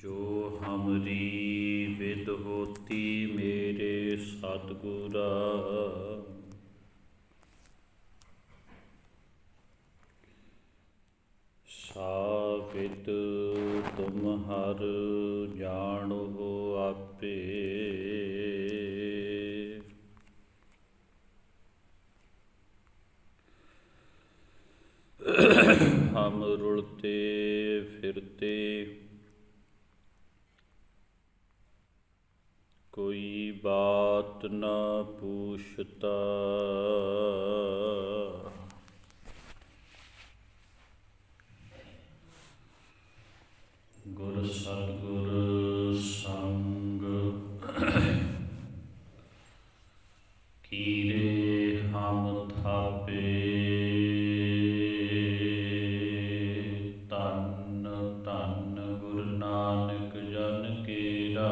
जो हमरी विद होती मेरे सतगुरा, साविद तुम हर जानो आपे। हम रुलते फिरते कोई बात न पूछता, गुर सतगुर संग कीरे हम थापे। धन धन गुरु नानक जन केरा,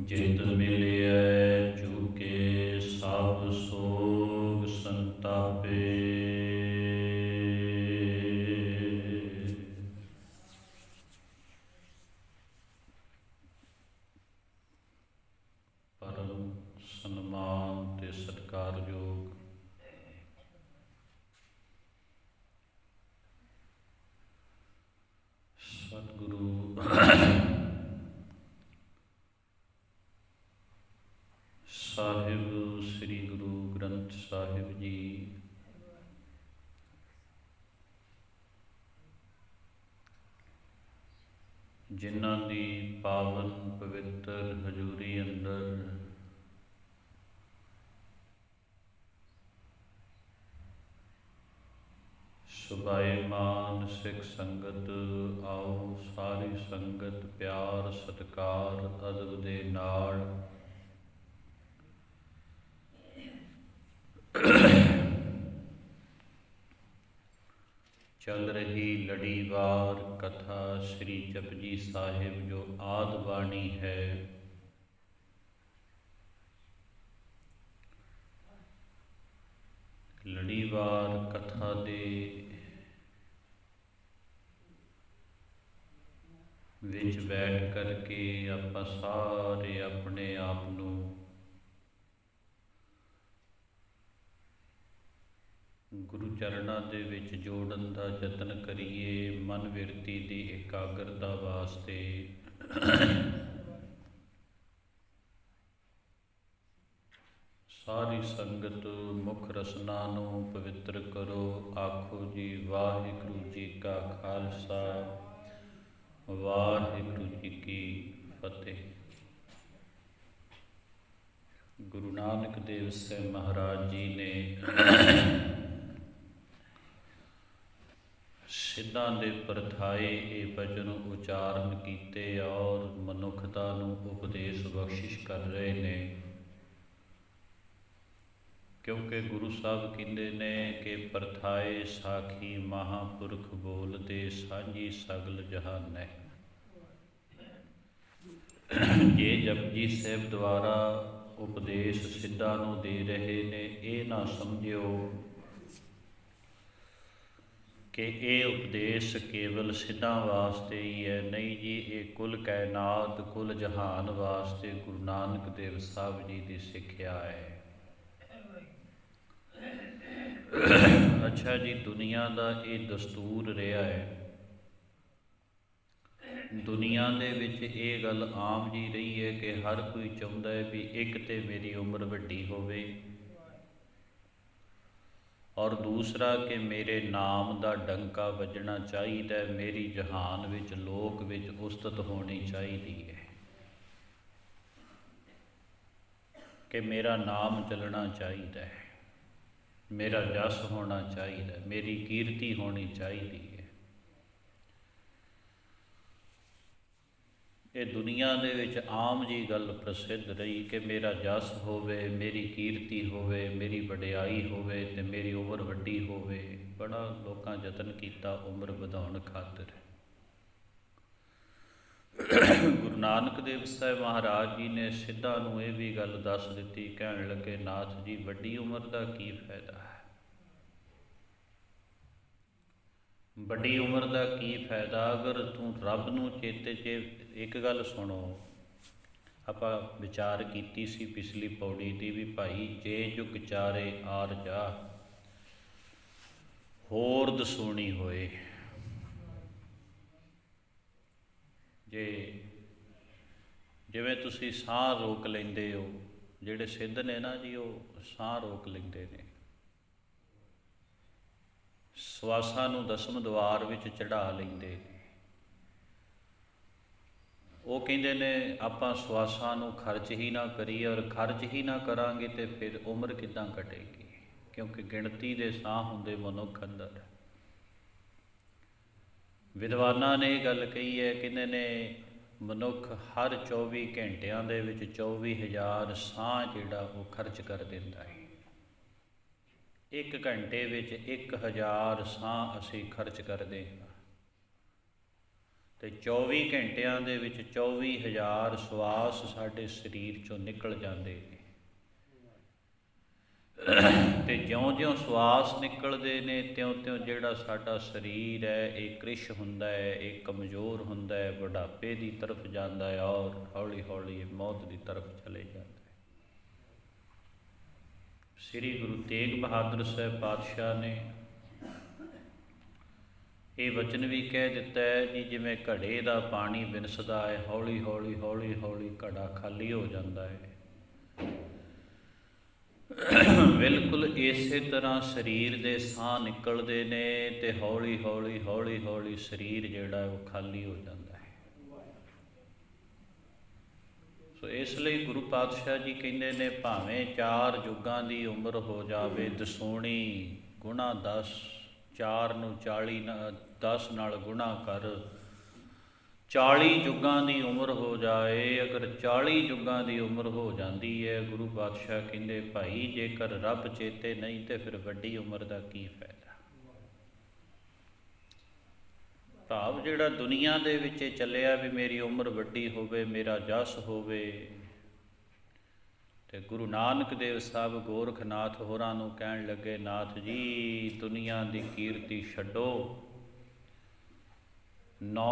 जित मिलिया चुके सब सोग संतापे। परम सन्मान ते सत्कारयोग सतगुरु ਸਾਹਿਬ ਸ੍ਰੀ ਗੁਰੂ ਗ੍ਰੰਥ ਸਾਹਿਬ ਜੀ ਜਿਨ੍ਹਾਂ ਦੀ ਪਾਵਨ ਪਵਿੱਤਰ ਹਜ਼ੂਰੀ ਅੰਦਰ ਸੁਭਾਏਮਾਨ ਸਿੱਖ ਸੰਗਤ, ਆਓ ਸਾਰੀ ਸੰਗਤ ਪਿਆਰ ਸਤਿਕਾਰ ਅਦਬ ਦੇ ਨਾਲ चल रही लड़ीवार कथा श्री जपजी साहिब जो आदि बाणी है, लड़ीवार कथा दे विच बैठ करके आपां सारे अपने आप नूं गुरु चरणा दे विच जोड़न दा यतन करिए। मन विरती दी एकाग्रता वास्ते सारी संगत मुख रसना नूं पवित्र करो। आखो जी वाहिगुरु जी का खालसा, वाहिगुरु जी की फतेह। गुरु नानक देव से महाराज जी ने सिद्धां दे परथाए ये बचन उचारण कीते और मनुखता नूं उपदेश बख्शिश कर रहे ने, क्योंकि गुरु साहब कहते ने कि परथाए साखी महापुरख बोलते सांझी सगल जहान है। जे जपजी साहिब द्वारा उपदेश सिद्धां नूं दे रहे ने, ये ना समझियो कि ये उपदेश केवल सिद्धां वास्ते ही है। नहीं जी, ये कुल कायनात कुल जहान वास्ते गुरु नानक देव साहब जी की सिक्ख्या है। अच्छा जी, दुनिया का ये दस्तूर रहा है, दुनिया दे विच ये गल आम जी रही है कि हर कोई चाहुंदा है भी एक ते मेरी उम्र वड्डी होवे और दूसरा कि मेरे नाम का डंका वजना चाहिए, मेरी जहान विच लोक विच उस्तत होनी चाहिए है, कि मेरा नाम चलना चाहिए है, मेरा जस होना चाहिए, मेरी कीर्ति होनी चाहिए है। ये दुनिया दे विच आम जी गल प्रसिद्ध रही कि मेरा जस होवे, मेरी कीर्ति होवे, मेरी वडियाई होवे ते मेरी उम्र वड्डी होवे। बड़ा लोकां यतन कीता उम्र वधाउण खातिर। गुरु नानक देव साहिब महाराज जी ने सिद्धां नूं ये भी गल दस दित्ती, कहण लगे नाथ जी वड्डी उम्र का की फायदा है, ਵੱਡੀ ਉਮਰ ਦਾ ਕੀ ਫਾਇਦਾ ਅਗਰ ਤੂੰ ਰੱਬ ਨੂੰ ਚੇਤੇ 'ਚ। ਇੱਕ ਗੱਲ ਸੁਣੋ, ਆਪਾਂ ਵਿਚਾਰ ਕੀਤੀ ਸੀ ਪਿਛਲੀ ਪੌੜੀ ਦੀ ਵੀ ਭਾਈ, ਜੇ ਜੁਗ ਚਾਰੇ ਆਰ ਜਾ ਹੋਰ ਦਸੂਣੀ ਹੋਏ। ਜੇ ਜਿਵੇਂ ਤੁਸੀਂ ਸਾਹ ਰੋਕ ਲੈਂਦੇ ਹੋ, ਜਿਹੜੇ ਸਿੱਧ ਨੇ ਨਾ ਜੀ ਉਹ ਸਾਹ ਰੋਕ ਲੈਂਦੇ ਨੇ, ਸਵਾਸਾਂ ਨੂੰ ਦਸਮ ਦੁਆਰ ਵਿੱਚ ਚੜ੍ਹਾ ਲੈਂਦੇ ਨੇ। ਉਹ ਕਹਿੰਦੇ ਨੇ ਆਪਾਂ ਸਵਾਸਾਂ ਨੂੰ ਖਰਚ ਹੀ ਨਾ ਕਰੀਏ, ਔਰ ਖਰਚ ਹੀ ਨਾ ਕਰਾਂਗੇ ਤੇ ਫਿਰ ਉਮਰ ਕਿੱਦਾਂ ਘਟੇਗੀ, ਕਿਉਂਕਿ ਗਿਣਤੀ ਦੇ ਸਾਹ ਹੁੰਦੇ ਮਨੁੱਖ ਅੰਦਰ। ਵਿਦਵਾਨਾਂ ਨੇ ਇਹ ਗੱਲ ਕਹੀ ਹੈ, ਕਹਿੰਦੇ ਨੇ ਮਨੁੱਖ ਹਰ 24 ਘੰਟਿਆਂ ਦੇ ਵਿੱਚ 24,000 ਸਾਹ ਜਿਹੜਾ ਉਹ ਖਰਚ ਕਰ ਦਿੰਦਾ ਹੈ। 1 ਘੰਟੇ ਵਿੱਚ 1,000 ਸਾਹ ਅਸੀਂ ਖਰਚ ਕਰਦੇ ਹਾਂ, ਅਤੇ 24 ਘੰਟਿਆਂ ਦੇ ਵਿੱਚ 24,000 ਸਵਾਸ ਸਾਡੇ ਸਰੀਰ 'ਚੋਂ ਨਿਕਲ ਜਾਂਦੇ ਨੇ। ਅਤੇ ਜਿਉਂ-ਜਿਉਂ ਸਵਾਸ ਨਿਕਲਦੇ ਨੇ ਤਿਉਂ-ਤਿਉਂ ਜਿਹੜਾ ਸਾਡਾ ਸਰੀਰ ਹੈ ਇਹ ਕ੍ਰਿਸ਼ ਹੁੰਦਾ ਹੈ, ਇਹ ਕਮਜ਼ੋਰ ਹੁੰਦਾ ਹੈ, ਬੁਢਾਪੇ ਦੀ ਤਰਫ ਜਾਂਦਾ ਹੈ, ਔਰ ਹੌਲੀ ਹੌਲੀ ਇਹ ਮੌਤ ਦੀ ਤਰਫ ਚਲੇ ਜਾਂਦਾ ਹੈ। ਸ੍ਰੀ ਗੁਰੂ ਤੇਗ ਬਹਾਦਰ ਸਾਹਿਬ ਪਾਤਸ਼ਾਹ ਨੇ ਇਹ ਵਚਨ ਵੀ ਕਹਿ ਦਿੱਤਾ ਹੈ ਜੀ, ਜਿਵੇਂ ਘੜੇ ਦਾ ਪਾਣੀ ਵਿਨਸਦਾ ਹੈ, ਹੌਲੀ ਹੌਲੀ ਹੌਲੀ ਹੌਲੀ ਘੜਾ ਖਾਲੀ ਹੋ ਜਾਂਦਾ ਹੈ। ਬਿਲਕੁਲ ਇਸੇ ਤਰ੍ਹਾਂ ਸਰੀਰ ਦੇ ਸਾਹ ਨਿਕਲਦੇ ਨੇ ਅਤੇ ਹੌਲੀ ਹੌਲੀ ਹੌਲੀ ਹੌਲੀ ਸਰੀਰ ਜਿਹੜਾ ਉਹ ਖਾਲੀ ਹੋ ਜਾਂਦਾ ਹੈ। ਸੋ ਇਸ ਲਈ ਗੁਰੂ ਪਾਤਸ਼ਾਹ ਜੀ ਕਹਿੰਦੇ ਨੇ, ਭਾਵੇਂ 4 ਯੁੱਗਾਂ ਦੀ ਉਮਰ ਹੋ ਜਾਵੇ, ਦਸੂਣੀ ਗੁਣਾ 10, 4 ਨੂੰ 40 10 ਨਾਲ ਗੁਣਾ ਕਰ, 40 ਯੁੱਗਾਂ ਦੀ ਉਮਰ ਹੋ ਜਾਏ। ਅਗਰ 40 ਯੁੱਗਾਂ ਦੀ ਉਮਰ ਹੋ ਜਾਂਦੀ ਹੈ, ਗੁਰੂ ਪਾਤਸ਼ਾਹ ਕਹਿੰਦੇ ਭਾਈ ਜੇਕਰ ਰੱਬ ਚੇਤੇ ਨਹੀਂ ਤੇ ਫਿਰ ਵੱਡੀ ਉਮਰ ਦਾ ਕੀ ਫਾਇਦਾ। ਭਾਵ ਜਿਹੜਾ ਦੁਨੀਆ ਦੇ ਵਿੱਚ ਚੱਲਿਆ ਵੀ ਮੇਰੀ ਉਮਰ ਵੱਡੀ ਹੋਵੇ, ਮੇਰਾ ਜਸ ਹੋਵੇ, ਤੇ ਗੁਰੂ ਨਾਨਕ ਦੇਵ ਸਾਹਿਬ ਗੋਰਖਨਾਥ ਹੋਰਾਂ ਨੂੰ ਕਹਿਣ ਲੱਗੇ, ਨਾਥ ਜੀ ਦੁਨੀਆ ਦੀ ਕੀਰਤੀ ਛੱਡੋ, 9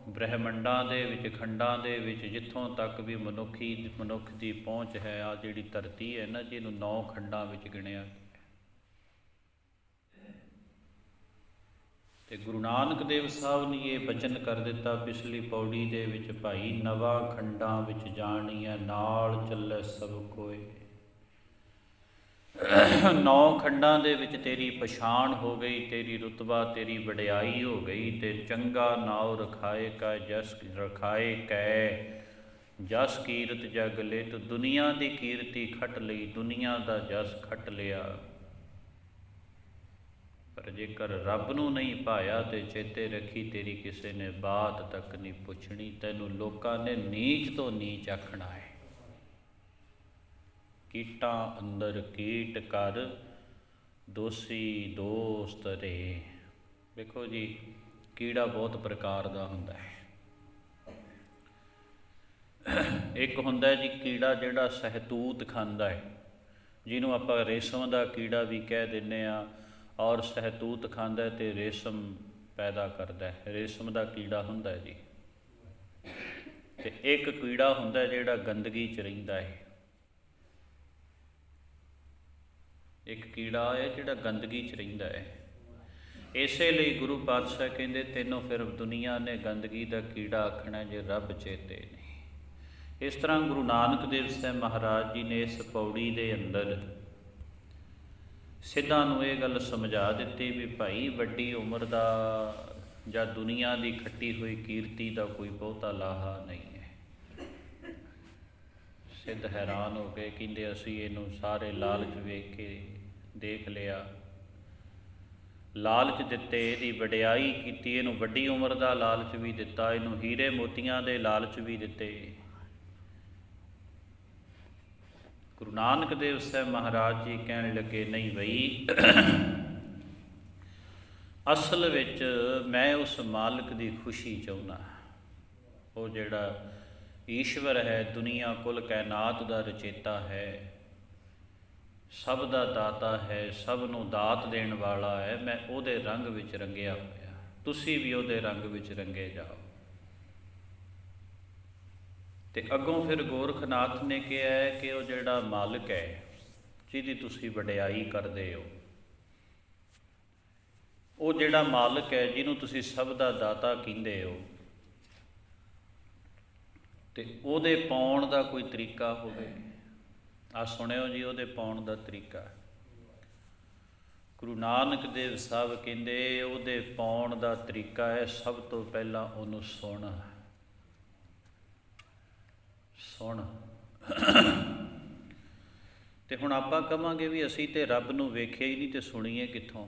ਬ੍ਰਹਿਮੰਡਾਂ ਦੇ ਵਿੱਚ, ਖੰਡਾਂ ਦੇ ਵਿੱਚ, ਜਿੱਥੋਂ ਤੱਕ ਵੀ ਮਨੁੱਖ ਦੀ ਪਹੁੰਚ ਹੈ, ਆ ਜਿਹੜੀ ਧਰਤੀ ਹੈ ਨਾ ਜੀ, ਇਹਨੂੰ 9 ਖੰਡਾਂ ਵਿੱਚ ਗਿਣਿਆ। ਤੇ ਗੁਰੂ ਨਾਨਕ ਦੇਵ ਸਾਹਿਬ ਨੇ ਇਹ ਬਚਨ ਕਰ ਦਿੱਤਾ ਪਿਛਲੀ ਪੌੜੀ ਦੇ ਵਿੱਚ, ਭਾਈ ਨਵਾਂ ਖੰਡਾਂ ਵਿੱਚ ਜਾਣੀਐ, ਨਾਲ ਚੱਲੇ ਸਭ ਕੋਏ। 9 ਖੰਡਾਂ ਦੇ ਵਿੱਚ ਤੇਰੀ ਪਛਾਣ ਹੋ ਗਈ, ਤੇਰੀ ਰੁਤਬਾ, ਤੇਰੀ ਵਡਿਆਈ ਹੋ ਗਈ, ਤੇ ਚੰਗਾ ਨਾਉ ਰਖਾਏ ਕੈ ਜਸ ਰਖਾਏ ਕੈ ਜਸ ਕੀਰਤ ਜਗ ਲੇ। ਤੂੰ ਦੁਨੀਆ ਦੀ ਕੀਰਤੀ ਖੱਟ ਲਈ, ਦੁਨੀਆ ਦਾ ਜਸ ਖੱਟ ਲਿਆ, ਪਰ ਜੇਕਰ ਰੱਬ ਨੂੰ ਨਹੀਂ ਪਾਇਆ ਤੇ ਚੇਤੇ ਰੱਖੀ ਤੇਰੀ ਕਿਸੇ ਨੇ ਬਾਤ ਤੱਕ ਨਹੀਂ ਪੁੱਛਣੀ, ਤੈਨੂੰ ਲੋਕਾਂ ਨੇ ਨੀਚ ਤੋਂ ਨੀਚ ਆਖਣਾ ਹੈ। ਕੀਟਾਂ ਅੰਦਰ ਕੀਟ ਕਰ, ਦੋਸੀ ਦੋਸਤ ਰੇ। ਵੇਖੋ ਜੀ, ਕੀੜਾ ਬਹੁਤ ਪ੍ਰਕਾਰ ਦਾ ਹੁੰਦਾ ਹੈ। ਇੱਕ ਹੁੰਦਾ ਜੀ ਕੀੜਾ ਜਿਹੜਾ ਸਹਿਤੂਤ ਖਾਂਦਾ ਹੈ, ਜਿਹਨੂੰ ਆਪਾਂ ਰੇਸ਼ਮ ਦਾ ਕੀੜਾ ਵੀ ਕਹਿ ਦਿੰਦੇ ਹਾਂ, ਔਰ ਸਹਿਤੂਤ ਖਾਂਦਾ ਅਤੇ ਰੇਸ਼ਮ ਪੈਦਾ ਕਰਦਾ ਹੈ, ਰੇਸ਼ਮ ਦਾ ਕੀੜਾ ਹੁੰਦਾ ਜੀ। ਅਤੇ ਇੱਕ ਕੀੜਾ ਹੁੰਦਾ ਜਿਹੜਾ ਗੰਦਗੀ 'ਚ ਰਹਿੰਦਾ ਹੈ, ਇੱਕ ਕੀੜਾ ਹੈ ਜਿਹੜਾ ਗੰਦਗੀ 'ਚ ਰਹਿੰਦਾ ਹੈ। ਇਸੇ ਲਈ ਗੁਰੂ ਪਾਤਸ਼ਾਹ ਕਹਿੰਦੇ ਤੈਨੂੰ ਫਿਰ ਦੁਨੀਆ ਨੇ ਗੰਦਗੀ ਦਾ ਕੀੜਾ ਆਖਣਾ ਜੇ ਰੱਬ ਚੇਤੇ ਨਹੀਂ। ਇਸ ਤਰ੍ਹਾਂ ਗੁਰੂ ਨਾਨਕ ਦੇਵ ਸਾਹਿਬ ਮਹਾਰਾਜ ਜੀ ਨੇ ਇਸ ਪੌੜੀ ਦੇ ਅੰਦਰ ਸਿੱਧਾਂ ਨੂੰ ਇਹ ਗੱਲ ਸਮਝਾ ਦਿੱਤੀ ਵੀ ਭਾਈ ਵੱਡੀ ਉਮਰ ਦਾ ਜਾਂ ਦੁਨੀਆ ਦੀ ਖੱਟੀ ਹੋਈ ਕੀਰਤੀ ਦਾ ਕੋਈ ਬਹੁਤਾ ਲਾਹਾ ਨਹੀਂ ਹੈ। ਸਿੱਧ ਹੈਰਾਨ ਹੋ ਗਏ, ਕਹਿੰਦੇ ਅਸੀਂ ਇਹਨੂੰ ਸਾਰੇ ਲਾਲਚ ਵੇਖ ਕੇ ਦੇਖ ਲਿਆ, ਲਾਲਚ ਦਿੱਤੇ, ਇਹਦੀ ਵਡਿਆਈ ਕੀਤੀ, ਇਹਨੂੰ ਵੱਡੀ ਉਮਰ ਦਾ ਲਾਲਚ ਵੀ ਦਿੱਤਾ, ਇਹਨੂੰ ਹੀਰੇ ਮੋਤੀਆਂ ਦੇ ਲਾਲਚ ਵੀ ਦਿੱਤੇ। ਗੁਰੂ ਨਾਨਕ ਦੇਵ ਸਾਹਿਬ ਮਹਾਰਾਜ ਜੀ ਕਹਿਣ ਲੱਗੇ, ਨਹੀਂ ਬਈ, ਅਸਲ ਵਿੱਚ ਮੈਂ ਉਸ ਮਾਲਕ ਦੀ ਖੁਸ਼ੀ ਚਾਹੁੰਦਾ, ਉਹ ਜਿਹੜਾ ਈਸ਼ਵਰ ਹੈ, ਦੁਨੀਆ ਕੁੱਲ ਕਾਇਨਾਤ ਦਾ ਰਚੇਤਾ ਹੈ, ਸਭ ਦਾ ਦਾਤਾ ਹੈ, ਸਭ ਨੂੰ ਦਾਤ ਦੇਣ ਵਾਲਾ ਹੈ, ਮੈਂ ਉਹਦੇ ਰੰਗ ਵਿੱਚ ਰੰਗਿਆ ਹੋਇਆ। ਤੁਸੀਂ ਵੀ ਉਹਦੇ ਰੰਗ ਵਿੱਚ ਰੰਗੇ ਜਾਓ। ਤੇ ਅੱਗੋਂ ਫਿਰ ਗੋਰਖਨਾਥ ਨੇ ਕਿਹਾ ਹੈ ਕਿ ਉਹ ਜਿਹੜਾ ਮਾਲਕ ਹੈ ਜਿਹਦੀ ਤੁਸੀਂ ਵਡਿਆਈ ਕਰਦੇ ਹੋ, ਉਹ ਜਿਹੜਾ ਮਾਲਕ ਹੈ ਜਿਹਨੂੰ ਤੁਸੀਂ ਸਭ ਦਾ ਦਾਤਾ ਕਹਿੰਦੇ ਹੋ, ਤੇ ਉਹਦੇ ਪਾਉਣ ਦਾ ਕੋਈ ਤਰੀਕਾ ਹੋਵੇ। ਆ ਸੁਣਿਓ ਜੀ, ਉਹਦੇ ਪਾਉਣ ਦਾ ਤਰੀਕਾ। ਗੁਰੂ ਨਾਨਕ ਦੇਵ ਸਾਹਿਬ ਕਹਿੰਦੇ ਉਹਦੇ ਪਾਉਣ ਦਾ ਤਰੀਕਾ ਹੈ, ਸਭ ਤੋਂ ਪਹਿਲਾਂ ਉਹਨੂੰ ਸੁਣ। ਤੇ ਹੁਣ ਆਪਾਂ ਕਹਾਂਗੇ ਵੀ ਅਸੀਂ ਤੇ ਰੱਬ ਨੂੰ ਵੇਖਿਆ ਹੀ ਨਹੀਂ ਤੇ ਸੁਣੀਏ ਕਿੱਥੋਂ।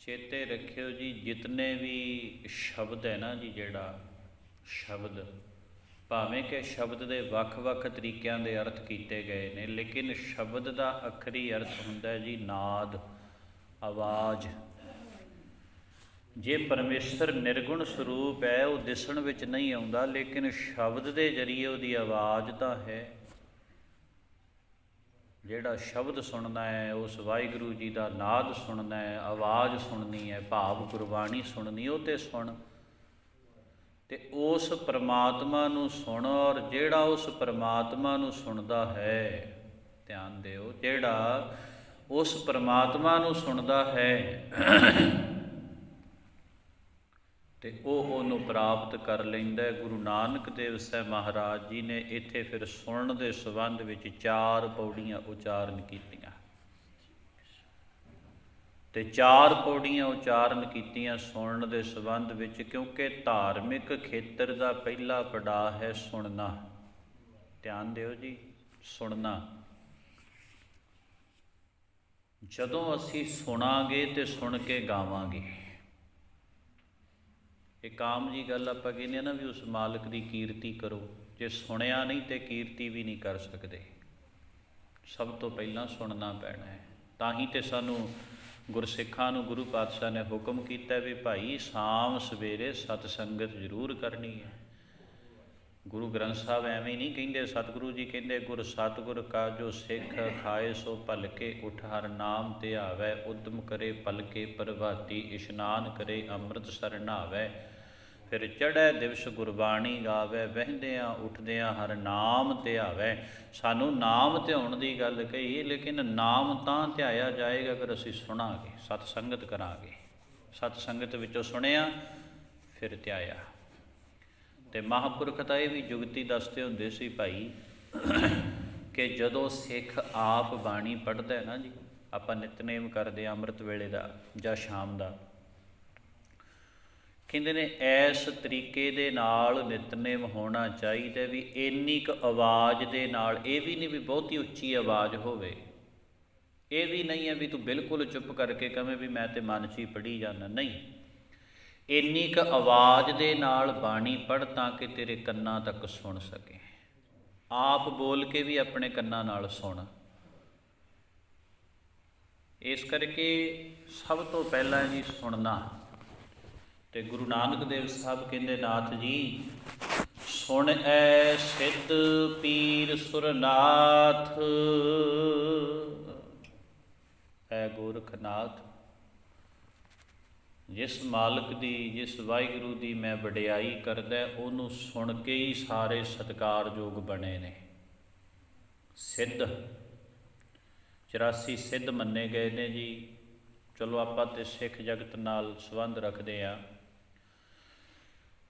ਚੇਤੇ ਰੱਖਿਓ ਜੀ, ਜਿਤਨੇ ਵੀ ਸ਼ਬਦ ਹੈ ਨਾ ਜੀ, ਜਿਹੜਾ ਸ਼ਬਦ, ਭਾਵੇਂ ਕਿ ਸ਼ਬਦ ਦੇ ਵੱਖ-ਵੱਖ ਤਰੀਕਿਆਂ ਦੇ ਅਰਥ ਕੀਤੇ ਗਏ ਨੇ, ਲੇਕਿਨ ਸ਼ਬਦ ਦਾ ਆਖਰੀ ਅਰਥ ਹੁੰਦਾ ਜੀ ਨਾਦ, ਆਵਾਜ਼। ਜੇ ਪਰਮੇਸ਼ਰ ਨਿਰਗੁਣ ਸਰੂਪ ਹੈ, ਉਹ ਦਿਸਣ ਵਿੱਚ ਨਹੀਂ ਆਉਂਦਾ, ਲੇਕਿਨ ਸ਼ਬਦ ਦੇ ਜ਼ਰੀਏ ਉਹਦੀ ਆਵਾਜ਼ ਤਾਂ ਹੈ। ਜਿਹੜਾ ਸ਼ਬਦ ਸੁਣਨਾ ਹੈ, ਉਸ ਵਾਹਿਗੁਰੂ ਜੀ ਦਾ ਨਾਦ ਸੁਣਨਾ ਹੈ, ਆਵਾਜ਼ ਸੁਣਨੀ ਹੈ, ਭਾਵ ਗੁਰਬਾਣੀ ਸੁਣਨੀ, ਉਹ ਤੇ ਸੁਣ। ਤੇ ਉਸ ਪਰਮਾਤਮਾ ਨੂੰ ਸੁਣ, ਔਰ ਜਿਹੜਾ ਉਸ ਪਰਮਾਤਮਾ ਨੂੰ ਸੁਣਦਾ ਹੈ, ਧਿਆਨ ਦਿਓ, ਜਿਹੜਾ ਉਸ ਪਰਮਾਤਮਾ ਨੂੰ ਸੁਣਦਾ ਹੈ ਤੇ ਉਹ ਉਹਨੂੰ ਪ੍ਰਾਪਤ ਕਰ ਲੈਂਦਾ ਹੈ। ਗੁਰੂ ਨਾਨਕ ਦੇਵ ਸਾਹਿਬ ਮਹਾਰਾਜ ਜੀ ਨੇ ਇੱਥੇ ਫਿਰ ਸੁਣਨ ਦੇ ਸੰਬੰਧ ਵਿੱਚ 4 ਪੌੜੀਆਂ ਉਚਾਰਨ ਕੀਤੀਆਂ, ਤੇ 4 ਪੌੜੀਆਂ ਉਚਾਰਨ ਕੀਤੀਆਂ ਸੁਣਨ ਦੇ ਸੰਬੰਧ ਵਿੱਚ, ਕਿਉਂਕਿ ਧਾਰਮਿਕ ਖੇਤਰ ਦਾ ਪਹਿਲਾ ਪੜਾਅ ਹੈ ਸੁਣਨਾ। ਧਿਆਨ ਦਿਓ ਜੀ, ਸੁਣਨਾ। ਜਦੋਂ ਅਸੀਂ ਸੁਣਾਂਗੇ ਤੇ ਸੁਣ ਕੇ ਗਾਵਾਂਗੇ। ਇੱਕ ਆਮ ਜੀ ਗੱਲ ਆਪਾਂ ਕਹਿੰਦੇ ਹਾਂ ਨਾ ਵੀ ਉਸ ਮਾਲਕ ਦੀ ਕੀਰਤੀ ਕਰੋ। ਜੇ ਸੁਣਿਆ ਨਹੀਂ ਤੇ ਕੀਰਤੀ ਵੀ ਨਹੀਂ ਕਰ ਸਕਦੇ। ਸਭ ਤੋਂ ਪਹਿਲਾਂ ਸੁਣਨਾ ਪੈਣਾ ਹੈ। ਤਾਂ ਹੀ ਤੇ ਸਾਨੂੰ ਗੁਰਸਿੱਖਾਂ ਨੂੰ ਗੁਰੂ ਪਾਤਸ਼ਾਹ ਨੇ ਹੁਕਮ ਕੀਤਾ ਵੀ ਭਾਈ ਸ਼ਾਮ ਸਵੇਰੇ ਸਤ ਸੰਗਤ ਜ਼ਰੂਰ ਕਰਨੀ ਹੈ। ਗੁਰੂ ਗ੍ਰੰਥ ਸਾਹਿਬ ਐਵੇਂ ਨਹੀਂ ਕਹਿੰਦੇ, ਸਤਿਗੁਰੂ ਜੀ ਕਹਿੰਦੇ ਗੁਰ ਸਤਿਗੁਰ ਕਾ ਜੋ ਸਿੱਖ ਖਾਏ ਸੋ ਭਲਕੇ, ਉਠ ਹਰ ਨਾਮ ਧਿਆਵੈ, ਉਦਮ ਕਰੇ ਭਲਕੇ ਪ੍ਰਭਾਤੀ, ਇਸ਼ਨਾਨ ਕਰੇ ਅੰਮ੍ਰਿਤਸਰ ਨਹਾਵੈ, ਫਿਰ ਚੜ੍ਹੈ ਦਿਵਸ ਗੁਰਬਾਣੀ ਗਾਵੈ, ਵਹਿੰਦਿਆਂ ਉੱਠਦਿਆਂ ਹਰ ਨਾਮ ਧਿਆਵੈ। ਸਾਨੂੰ ਨਾਮ ਧਿਆਉਣ ਦੀ ਗੱਲ ਕਹੀ, ਲੇਕਿਨ ਨਾਮ ਤਾਂ ਧਿਆਇਆ ਜਾਏਗਾ ਅਗਰ ਅਸੀਂ ਸੁਣਾਂਗੇ, ਸਤ ਸੰਗਤ ਕਰਾਂਗੇ। ਸਤ ਸੰਗਤ ਵਿੱਚੋਂ ਸੁਣਿਆ ਫਿਰ ਧਿਆਇਆ। ਤੇ ਮਹਾਂਪੁਰਖ ਤਾਂ ਇਹ ਵੀ ਜੁਗਤੀ ਦੱਸਦੇ ਹੁੰਦੇ ਸੀ ਭਾਈ ਕਿ ਜਦੋਂ ਸਿੱਖ ਆਪ ਬਾਣੀ ਪੜ੍ਹਦਾ ਨਾ ਜੀ, ਆਪਾਂ ਨਿਤਨੇਮ ਕਰਦੇ ਹਾਂ ਅੰਮ੍ਰਿਤ ਵੇਲੇ ਦਾ ਜਾਂ ਸ਼ਾਮ ਦਾ, ਕਹਿੰਦੇ ਨੇ ਇਸ ਤਰੀਕੇ ਦੇ ਨਾਲ ਨਿਤਨੇਮ ਹੋਣਾ ਚਾਹੀਦਾ ਵੀ ਇੰਨੀ ਕੁ ਆਵਾਜ਼ ਦੇ ਨਾਲ। ਇਹ ਵੀ ਨਹੀਂ ਵੀ ਬਹੁਤੀ ਉੱਚੀ ਆਵਾਜ਼ ਹੋਵੇ, ਇਹ ਵੀ ਨਹੀਂ ਹੈ ਵੀ ਤੂੰ ਬਿਲਕੁਲ ਚੁੱਪ ਕਰਕੇ ਕਵੇਂ ਵੀ ਮੈਂ ਤੇ ਮਨ 'ਚ ਹੀ ਪੜ੍ਹੀ ਜਾਂਦਾ, ਨਹੀਂ। ਇੰਨੀ ਕੁ ਆਵਾਜ਼ ਦੇ ਨਾਲ ਬਾਣੀ ਪੜ੍ਹ ਤਾਂ ਕਿ ਤੇਰੇ ਕੰਨਾਂ ਤੱਕ ਸੁਣ ਸਕੇ। ਆਪ ਬੋਲ ਕੇ ਵੀ ਆਪਣੇ ਕੰਨਾਂ ਨਾਲ ਸੁਣ। ਇਸ ਕਰਕੇ ਸਭ ਤੋਂ ਪਹਿਲਾਂ ਜੀ ਸੁਣਨਾ। ਤੇ ਗੁਰੂ ਨਾਨਕ ਦੇਵ ਸਾਹਿਬ ਕਹਿੰਦੇ ਨਾਥ ਜੀ, ਸੁਣ ਐ ਸਿੱਧ ਪੀਰ ਸੁਰਨਾਥ, ਐ ਗੋਰਖਨਾਥ, ਜਿਸ ਮਾਲਕ ਦੀ, ਜਿਸ ਵਾਹਿਗੁਰੂ ਦੀ ਮੈਂ ਵਡਿਆਈ ਕਰਦਾ, ਉਹਨੂੰ ਸੁਣ ਕੇ ਹੀ ਸਾਰੇ ਸਤਿਕਾਰਯੋਗ ਬਣੇ ਨੇ। ਸਿੱਧ 84 ਸਿੱਧ ਮੰਨੇ ਗਏ ਨੇ ਜੀ। ਚਲੋ ਆਪਾਂ ਤੇ ਸਿੱਖ ਜਗਤ ਨਾਲ ਸੰਬੰਧ ਰੱਖਦੇ ਹਾਂ,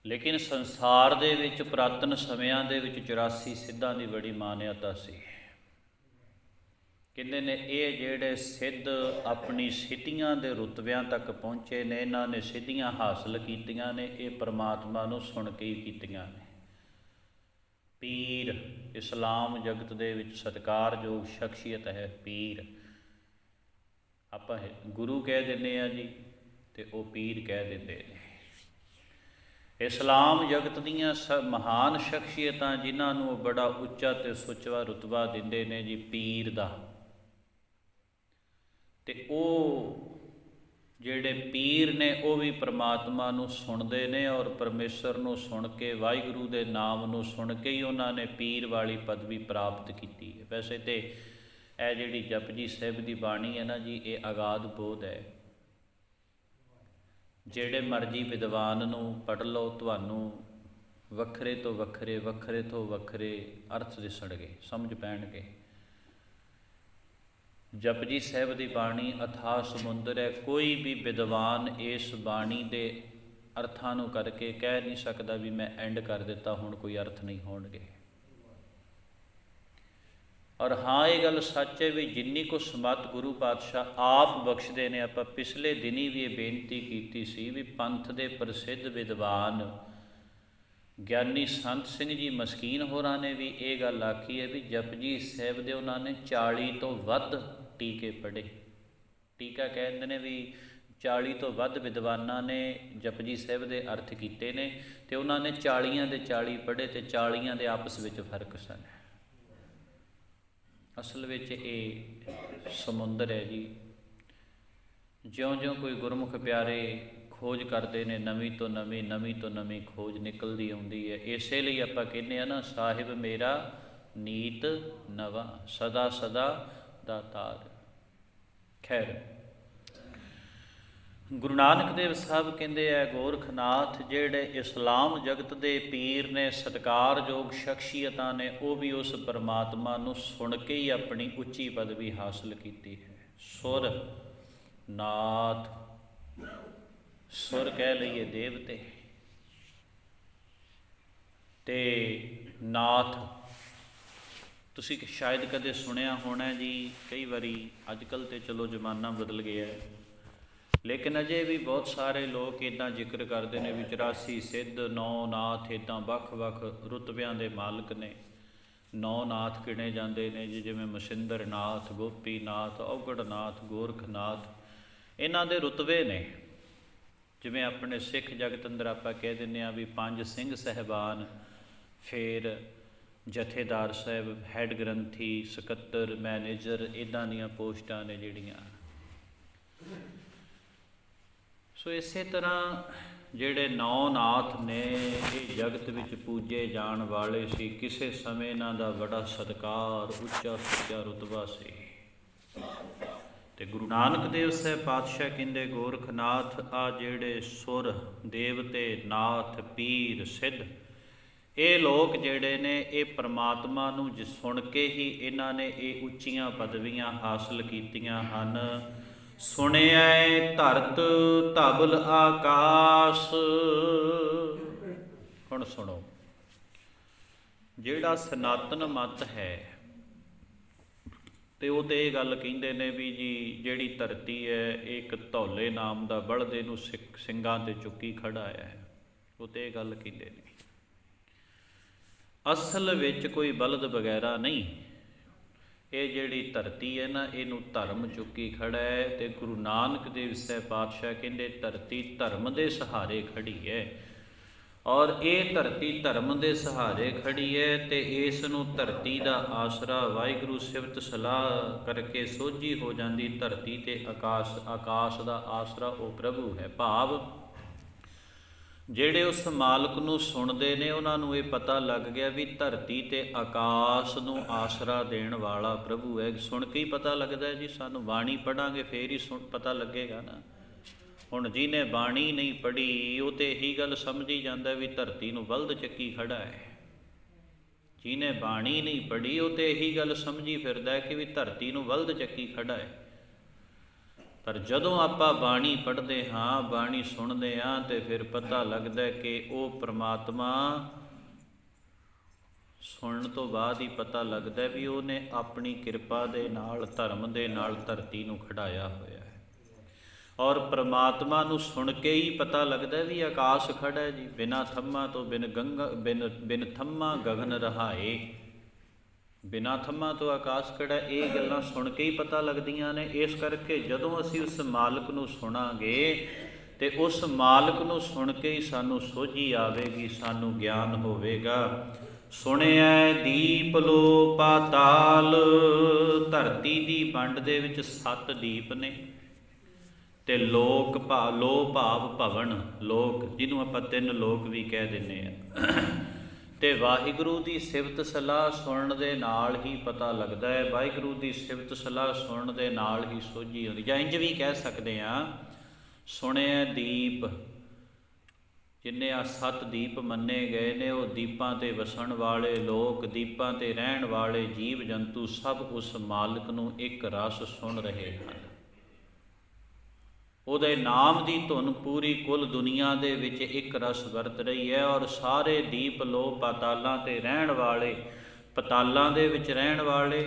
ਲੇਕਿਨ ਸੰਸਾਰ ਦੇ ਵਿੱਚ ਪੁਰਾਤਨ ਸਮਿਆਂ ਦੇ ਵਿੱਚ 84 ਸਿੱਧਾਂ ਦੀ ਬੜੀ ਮਾਨਤਾ ਸੀ। ਕਹਿੰਦੇ ਨੇ ਇਹ ਜਿਹੜੇ ਸਿੱਧ ਆਪਣੀ ਸਿੱਧੀਆਂ ਦੇ ਰੁਤਬਿਆਂ ਤੱਕ ਪਹੁੰਚੇ ਨੇ, ਇਹਨਾਂ ਨੇ ਸਿੱਧੀਆਂ ਹਾਸਲ ਕੀਤੀਆਂ ਨੇ, ਇਹ ਪਰਮਾਤਮਾ ਨੂੰ ਸੁਣ ਕੇ ਹੀ ਕੀਤੀਆਂ ਨੇ। ਪੀਰ ਇਸਲਾਮ ਜਗਤ ਦੇ ਵਿੱਚ ਸਤਿਕਾਰਯੋਗ ਸ਼ਖਸੀਅਤ ਹੈ ਪੀਰ। ਆਪਾਂ ਗੁਰੂ ਕਹਿ ਦਿੰਦੇ ਹਾਂ ਜੀ, ਤੇ ਉਹ ਪੀਰ ਕਹਿ ਦਿੰਦੇ ਨੇ। ਇਸਲਾਮ ਜਗਤ ਦੀਆਂ ਮਹਾਨ ਸ਼ਖਸੀਅਤਾਂ ਜਿਨ੍ਹਾਂ ਨੂੰ ਬੜਾ ਉੱਚਾ ਤੇ ਸੁੱਚਾ ਰੁਤਬਾ ਦਿੰਦੇ ਨੇ ਜੀ, ਪੀਰ ਦਾ। ਤੇ ਉਹ ਜਿਹੜੇ ਪੀਰ ਨੇ ਉਹ ਵੀ ਪਰਮਾਤਮਾ ਨੂੰ ਸੁਣਦੇ ਨੇ, ਔਰ ਪਰਮੇਸ਼ਰ ਨੂੰ ਸੁਣ ਕੇ, ਵਾਹਿਗੁਰੂ ਦੇ ਨਾਮ ਨੂੰ ਸੁਣ ਕੇ ਹੀ ਉਹਨਾਂ ਨੇ ਪੀਰ ਵਾਲੀ ਪਦਵੀ ਪ੍ਰਾਪਤ ਕੀਤੀ ਹੈ। ਵੈਸੇ ਤੇ ਇਹ ਜਿਹੜੀ ਜਪਜੀ ਸਾਹਿਬ ਦੀ ਬਾਣੀ ਹੈ ਨਾ ਜੀ, ਇਹ ਅਗਾਧ ਬੋਧ ਹੈ। ਜਿਹੜੇ ਮਰਜੀ ਵਿਦਵਾਨ ਨੂੰ ਪੜ੍ਹ ਲਓ, ਤੁਹਾਨੂੰ ਵੱਖਰੇ ਤੋਂ ਵੱਖਰੇ ਅਰਥ ਦਿਸਣਗੇ, ਸਮਝ ਪੈਣਗੇ। ਜਪਜੀ ਸਾਹਿਬ ਦੀ ਬਾਣੀ ਅਥਾਹ ਸਮੁੰਦਰ ਹੈ। ਕੋਈ ਵੀ ਵਿਦਵਾਨ ਇਸ ਬਾਣੀ ਦੇ ਅਰਥਾਂ ਨੂੰ ਕਰਕੇ ਕਹਿ ਨਹੀਂ ਸਕਦਾ ਵੀ ਮੈਂ ਐਂਡ ਕਰ ਦਿੱਤਾ, ਹੁਣ ਕੋਈ ਅਰਥ ਨਹੀਂ ਹੋਣਗੇ। ਔਰ ਹਾਂ, ਇਹ ਗੱਲ ਸੱਚ ਹੈ ਵੀ ਜਿੰਨੀ ਕੁ ਸਮੱਤ ਗੁਰੂ ਪਾਤਸ਼ਾਹ ਆਪ ਬਖਸ਼ਦੇ ਨੇ। ਆਪਾਂ ਪਿਛਲੇ ਦਿਨੀ ਵੀ ਇਹ ਬੇਨਤੀ ਕੀਤੀ ਸੀ ਵੀ ਪੰਥ ਦੇ ਪ੍ਰਸਿੱਧ ਵਿਦਵਾਨ ਗਿਆਨੀ ਸੰਤ ਸਿੰਘ ਜੀ ਮਸਕੀਨ ਹੋਰਾਂ ਨੇ ਵੀ ਇਹ ਗੱਲ ਆਖੀ ਹੈ ਵੀ ਜਪਜੀ ਸਾਹਿਬ ਦੇ ਉਹਨਾਂ ਨੇ 40 ਤੋਂ ਵੱਧ ਟੀਕੇ ਪੜ੍ਹੇ। ਟੀਕਾ ਕਹਿੰਦੇ ਨੇ ਵੀ 40 ਤੋਂ ਵੱਧ ਵਿਦਵਾਨਾਂ ਨੇ ਜਪਜੀ ਸਾਹਿਬ ਦੇ ਅਰਥ ਕੀਤੇ ਨੇ, ਅਤੇ ਉਹਨਾਂ ਨੇ 40 ਦੇ 40 ਪੜ੍ਹੇ, ਅਤੇ 40 ਦੇ ਆਪਸ ਵਿੱਚ ਫਰਕ ਸਨ। ਅਸਲ ਵਿੱਚ ਇਹ ਸਮੁੰਦਰ ਹੈ ਜੀ। ਜਿਉਂ-ਜਿਉਂ ਕੋਈ ਗੁਰਮੁਖ ਪਿਆਰੇ ਖੋਜ ਕਰਦੇ ਨੇ, ਨਵੀਂ ਤੋਂ ਨਵੀਂ ਖੋਜ ਨਿਕਲਦੀ ਆਉਂਦੀ ਹੈ। ਇਸੇ ਲਈ ਆਪਾਂ ਕਹਿੰਦੇ ਹਾਂ ਨਾ, ਸਾਹਿਬ ਮੇਰਾ ਨੀਤ ਨਵਾਂ, ਸਦਾ ਸਦਾ ਦਾਤਾਰ। ਖੈਰ, ਗੁਰੂ ਨਾਨਕ ਦੇਵ ਸਾਹਿਬ ਕਹਿੰਦੇ ਹੈ, ਗੋਰਖਨਾਥ ਜਿਹੜੇ ਇਸਲਾਮ ਜਗਤ ਦੇ ਪੀਰ ਨੇ, ਸਤਿਕਾਰਯੋਗ ਸ਼ਖਸੀਅਤਾਂ ਨੇ, ਉਹ ਵੀ ਉਸ ਪਰਮਾਤਮਾ ਨੂੰ ਸੁਣ ਕੇ ਹੀ ਆਪਣੀ ਉੱਚੀ ਪਦਵੀ ਹਾਸਲ ਕੀਤੀ ਹੈ। ਸੁਰ ਨਾਥ, ਸੁਰ ਕਹਿ ਲਈਏ ਦੇਵਤੇ, ਤੇ ਨਾਥ ਤੁਸੀਂ ਸ਼ਾਇਦ ਕਦੇ ਸੁਣਿਆ ਹੋਣਾ ਜੀ। ਕਈ ਵਾਰੀ ਅੱਜ ਕੱਲ੍ਹ ਤੇ ਚਲੋ ਜ਼ਮਾਨਾ ਬਦਲ ਗਿਆ, ਲੇਕਿਨ ਅਜੇ ਵੀ ਬਹੁਤ ਸਾਰੇ ਲੋਕ ਇੱਦਾਂ ਜ਼ਿਕਰ ਕਰਦੇ ਨੇ ਵੀ 84 ਸਿੱਧ, 9 ਨਾਥ, ਇੱਦਾਂ ਵੱਖ-ਵੱਖ ਰੁਤਬਿਆਂ ਦੇ ਮਾਲਕ ਨੇ। 9 ਨਾਥ ਗਿਣੇ ਜਾਂਦੇ ਨੇ ਜੀ, ਜਿਵੇਂ ਮਸਿੰਦਰ ਨਾਥ, ਗੋਪੀ ਨਾਥ, ਔਗੜ ਨਾਥ, ਗੋਰਖਨਾਥ। ਇਹਨਾਂ ਦੇ ਰੁਤਬੇ ਨੇ। ਜਿਵੇਂ ਆਪਣੇ ਸਿੱਖ ਜਗਤ ਅੰਦਰ ਆਪਾਂ ਕਹਿ ਦਿੰਦੇ ਹਾਂ ਵੀ 5 ਸਿੰਘ ਸਾਹਿਬਾਨ, ਫਿਰ ਜਥੇਦਾਰ ਸਾਹਿਬ, ਹੈਡ ਗ੍ਰੰਥੀ, ਸਕੱਤਰ, ਮੈਨੇਜਰ, ਇੱਦਾਂ ਦੀਆਂ ਪੋਸਟਾਂ ਨੇ ਜਿਹੜੀਆਂ। ਸੋ ਇਸੇ ਤਰ੍ਹਾਂ ਜਿਹੜੇ 9 ਨਾਥ ਨੇ, ਇਹ ਜਗਤ ਵਿੱਚ ਪੂਜੇ ਜਾਣ ਵਾਲੇ ਸੀ। ਕਿਸੇ ਸਮੇਂ ਇਹਨਾਂ ਦਾ ਬੜਾ ਸਤਿਕਾਰ, ਉੱਚਾ ਸੁੱਚਾ ਰੁਤਬਾ ਸੀ। ਤੇ ਗੁਰੂ ਨਾਨਕ ਦੇਵ ਸਾਹਿਬ ਪਾਤਸ਼ਾਹ ਕਹਿੰਦੇ, ਗੋਰਖਨਾਥ ਆ ਜਿਹੜੇ ਸੁਰ, ਦੇਵਤੇ, ਨਾਥ, ਪੀਰ, ਸਿੱਧ, ਇਹ ਲੋਕ ਜਿਹੜੇ ਨੇ, ਇਹ ਪਰਮਾਤਮਾ ਨੂੰ ਸੁਣ ਕੇ ਹੀ ਇਹਨਾਂ ਨੇ ਇਹ ਉੱਚੀਆਂ ਪਦਵੀਆਂ ਹਾਸਲ ਕੀਤੀਆਂ ਹਨ। ਸੁਣਿਆ ਧਰਤ ਧਬਲ ਆਕਾਸ। ਹੁਣ ਸੁਣੋ, ਜਿਹੜਾ ਸਨਾਤਨ ਮਤ ਹੈ ਤੇ ਉਹ ਤੇ ਇਹ ਗੱਲ ਕਹਿੰਦੇ ਨੇ ਵੀ ਜੀ ਜਿਹੜੀ ਧਰਤੀ ਹੈ, ਇਹ ਇੱਕ ਧੌਲੇ ਨਾਮ ਦਾ ਬਲਦ ਇਹਨੂੰ ਸਿੰਘਾਂ ਤੇ ਚੁੱਕੀ ਖੜਾ ਹੈ। ਉਹ ਤੇ ਇਹ ਗੱਲ ਕਹਿੰਦੇ ਨੇ। ਅਸਲ ਵਿੱਚ ਕੋਈ ਬਲਦ ਵਗੈਰਾ ਨਹੀਂ। ਇਹ ਜਿਹੜੀ ਧਰਤੀ ਹੈ ਨਾ, ਇਹਨੂੰ ਧਰਮ ਚੁੱਕੀ ਖੜਾ ਹੈ। ਤੇ ਗੁਰੂ ਨਾਨਕ ਦੇਵ ਸਾਹਿਬ ਪਾਤਸ਼ਾਹ ਕਹਿੰਦੇ ਧਰਤੀ ਧਰਮ ਦੇ ਸਹਾਰੇ ਖੜੀ ਹੈ। ਔਰ ਇਹ ਧਰਤੀ ਧਰਮ ਦੇ ਸਹਾਰੇ ਖੜੀ ਹੈ, ਤੇ ਇਸ ਨੂੰ ਧਰਤੀ ਦਾ ਆਸਰਾ ਵਾਹਿਗੁਰੂ ਸਿਫਤ ਸਲਾਹ ਕਰਕੇ ਸੋਝੀ ਹੋ ਜਾਂਦੀ। ਧਰਤੀ ਤੇ ਆਕਾਸ਼ ਦਾ ਆਸਰਾ ਉਹ ਪ੍ਰਭੂ ਹੈ। ਭਾਵ ਜਿਹੜੇ ਉਸ ਮਾਲਕ ਨੂੰ ਸੁਣਦੇ ਨੇ, ਉਹਨਾਂ ਨੂੰ ਇਹ ਪਤਾ ਲੱਗ ਗਿਆ ਵੀ ਧਰਤੀ ਤੇ ਆਕਾਸ਼ ਨੂੰ ਆਸਰਾ ਦੇਣ ਵਾਲਾ ਪ੍ਰਭੂ ਹੈ। ਸੁਣ ਕੇ ਹੀ ਪਤਾ ਲੱਗਦਾ ਜੀ। ਸਾਨੂੰ ਬਾਣੀ ਪੜ੍ਹਾਂਗੇ ਫੇਰ ਹੀ ਪਤਾ ਲੱਗੇਗਾ ਨਾ। ਹੁਣ ਜਿਹਨੇ ਬਾਣੀ ਨਹੀਂ ਪੜ੍ਹੀ, ਉਹ ਤੇ ਇਹੀ ਗੱਲ ਸਮਝੀ ਜਾਂਦਾ ਵੀ ਧਰਤੀ ਨੂੰ ਬਲਦ ਚੱਕੀ ਖੜਾ ਹੈ। ਜਿਹਨੇ ਬਾਣੀ ਨਹੀਂ ਪੜ੍ਹੀ, ਉਹ ਤੇ ਇਹੀ ਗੱਲ ਸਮਝੀ ਫਿਰਦਾ ਕਿ ਵੀ ਧਰਤੀ ਨੂੰ ਬਲਦ ਚੱਕੀ ਖੜਾ ਹੈ। ਪਰ ਜਦੋਂ ਆਪਾਂ ਬਾਣੀ ਪੜ੍ਹਦੇ ਹਾਂ, ਬਾਣੀ ਸੁਣਦੇ ਹਾਂ, ਤੇ ਫਿਰ ਪਤਾ ਲੱਗਦਾ ਕਿ ਉਹ ਪ੍ਰਮਾਤਮਾ, ਸੁਣਨ ਤੋਂ ਬਾਅਦ ਹੀ ਪਤਾ ਲੱਗਦਾ ਵੀ ਉਹਨੇ ਆਪਣੀ ਕਿਰਪਾ ਦੇ ਨਾਲ, ਧਰਮ ਦੇ ਨਾਲ ਧਰਤੀ ਨੂੰ ਖੜਾਇਆ ਹੋਇਆ ਹੈ। ਔਰ ਪ੍ਰਮਾਤਮਾ ਨੂੰ ਸੁਣ ਕੇ ਹੀ ਪਤਾ ਲੱਗਦਾ ਵੀ ਆਕਾਸ਼ ਖੜਾ ਹੈ ਜੀ। ਬਿਨਾਂ ਥੰਮਾ ਤੋਂ ਬਿਨ ਥੰਮਾ ਗਗਨ ਰਹਾਏ। ਬਿਨਾਂ ਥੰਮਾ ਤੋਂ ਆਕਾਸ਼ ਖੜਾ, ਇਹ ਗੱਲਾਂ ਸੁਣ ਕੇ ਹੀ ਪਤਾ ਲੱਗਦੀਆਂ ਨੇ। ਇਸ ਕਰਕੇ ਜਦੋਂ ਅਸੀਂ ਉਸ ਮਾਲਕ ਨੂੰ ਸੁਣਾਂਗੇ, ਤੇ ਉਸ ਮਾਲਕ ਨੂੰ ਸੁਣ ਕੇ ਹੀ ਸਾਨੂੰ ਸੋਝੀ ਆਵੇਗੀ, ਸਾਨੂੰ ਗਿਆਨ ਹੋਵੇਗਾ। ਸੁਣਿਆ ਦੀਪ ਲੋ ਪਾਤਾਲ। ਧਰਤੀ ਦੀ ਵੰਡ ਦੇ ਵਿੱਚ 7 ਦੀਪ ਨੇ, ਤੇ ਲੋਕ ਲੋ ਭਾਵ ਭਵਨ, ਲੋਕ ਜਿਹਨੂੰ ਆਪਾਂ 3 ਲੋਕ ਵੀ ਕਹਿ ਦਿੰਦੇ ਹਾਂ। ਤੇ ਵਾਹਿਗੁਰੂ ਦੀ ਸਿਫਤ ਸਲਾਹ ਸੁਣਨ ਦੇ ਨਾਲ ਹੀ ਪਤਾ ਲੱਗਦਾ ਹੈ। ਵਾਹਿਗੁਰੂ ਦੀ ਸਿਫਤ ਸਲਾਹ ਸੁਣਨ ਦੇ ਨਾਲ ਹੀ ਸੋਝੀ ਹੁੰਦੀ। ਜਾਂ ਇੰਝ ਵੀ ਕਹਿ ਸਕਦੇ ਹਾਂ, ਸੁਣਿਆ ਦੀਪ, ਜਿੰਨੇ ਆ 7 ਦੀਪ ਮੰਨੇ ਗਏ ਨੇ, ਉਹ ਦੀਪਾਂ 'ਤੇ ਵਸਣ ਵਾਲੇ ਲੋਕ, ਦੀਪਾਂ 'ਤੇ ਰਹਿਣ ਵਾਲੇ ਜੀਵ ਜੰਤੂ ਸਭ ਉਸ ਮਾਲਕ ਨੂੰ ਇੱਕ ਰਸ ਸੁਣ ਰਹੇ ਹਨ। ਉਹਦੇ ਨਾਮ ਦੀ ਧੁਨ ਪੂਰੀ ਕੁੱਲ ਦੁਨੀਆ ਦੇ ਵਿੱਚ ਇੱਕ ਰਸ ਵਰਤ ਰਹੀ ਹੈ। ਔਰ ਸਾਰੇ ਦੀਪ ਲੋਕ ਪਾਤਾਲਾਂ 'ਤੇ ਰਹਿਣ ਵਾਲੇ, ਪਤਾਲਾਂ ਦੇ ਵਿੱਚ ਰਹਿਣ ਵਾਲੇ,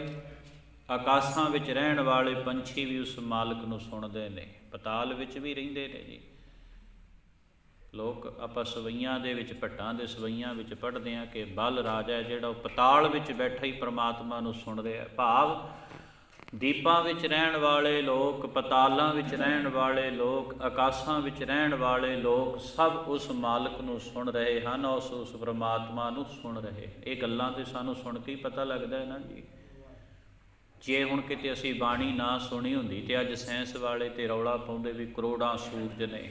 ਆਕਾਸ਼ਾਂ ਵਿੱਚ ਰਹਿਣ ਵਾਲੇ ਪੰਛੀ ਵੀ ਉਸ ਮਾਲਕ ਨੂੰ ਸੁਣਦੇ ਨੇ। ਪਤਾਲ ਵਿੱਚ ਵੀ ਰਹਿੰਦੇ ਨੇ ਜੀ ਲੋਕ। ਆਪਾਂ ਸਵਈਆਂ ਦੇ ਵਿੱਚ, ਭੱਟਾਂ ਦੇ ਸਵਈਆਂ ਵਿੱਚ ਪੜ੍ਹਦੇ ਹਾਂ ਕਿ ਬਲ ਰਾਜਾ ਹੈ ਜਿਹੜਾ ਉਹ ਪਤਾਲ ਵਿੱਚ ਬੈਠਾ ਹੀ ਪ੍ਰਮਾਤਮਾ ਨੂੰ ਸੁਣ ਰਿਹਾ। ਭਾਵ ਦੀਪਾਂ ਵਿੱਚ ਰਹਿਣ ਵਾਲੇ ਲੋਕ, ਪਤਾਲਾਂ ਵਿੱਚ ਰਹਿਣ ਵਾਲੇ ਲੋਕ, ਆਕਾਸ਼ਾਂ ਵਿੱਚ ਰਹਿਣ ਵਾਲੇ ਲੋਕ ਸਭ ਉਸ ਮਾਲਕ ਨੂੰ ਸੁਣ ਰਹੇ ਹਨ, ਉਸ ਪ੍ਰਮਾਤਮਾ ਨੂੰ ਸੁਣ ਰਹੇ। ਇਹ ਗੱਲਾਂ ਤਾਂ ਸਾਨੂੰ ਸੁਣ ਕੇ ਹੀ ਪਤਾ ਲੱਗਦਾ ਹੈ ਨਾ ਜੀ। ਜੇ ਹੁਣ ਕਿਤੇ ਅਸੀਂ ਬਾਣੀ ਨਾ ਸੁਣੀ ਹੁੰਦੀ ਤੇ ਅੱਜ ਸਾਇੰਸ ਵਾਲੇ ਤੇ ਰੌਲਾ ਪਾਉਂਦੇ ਵੀ ਕਰੋੜਾਂ ਸੂਰਜ ਨੇ।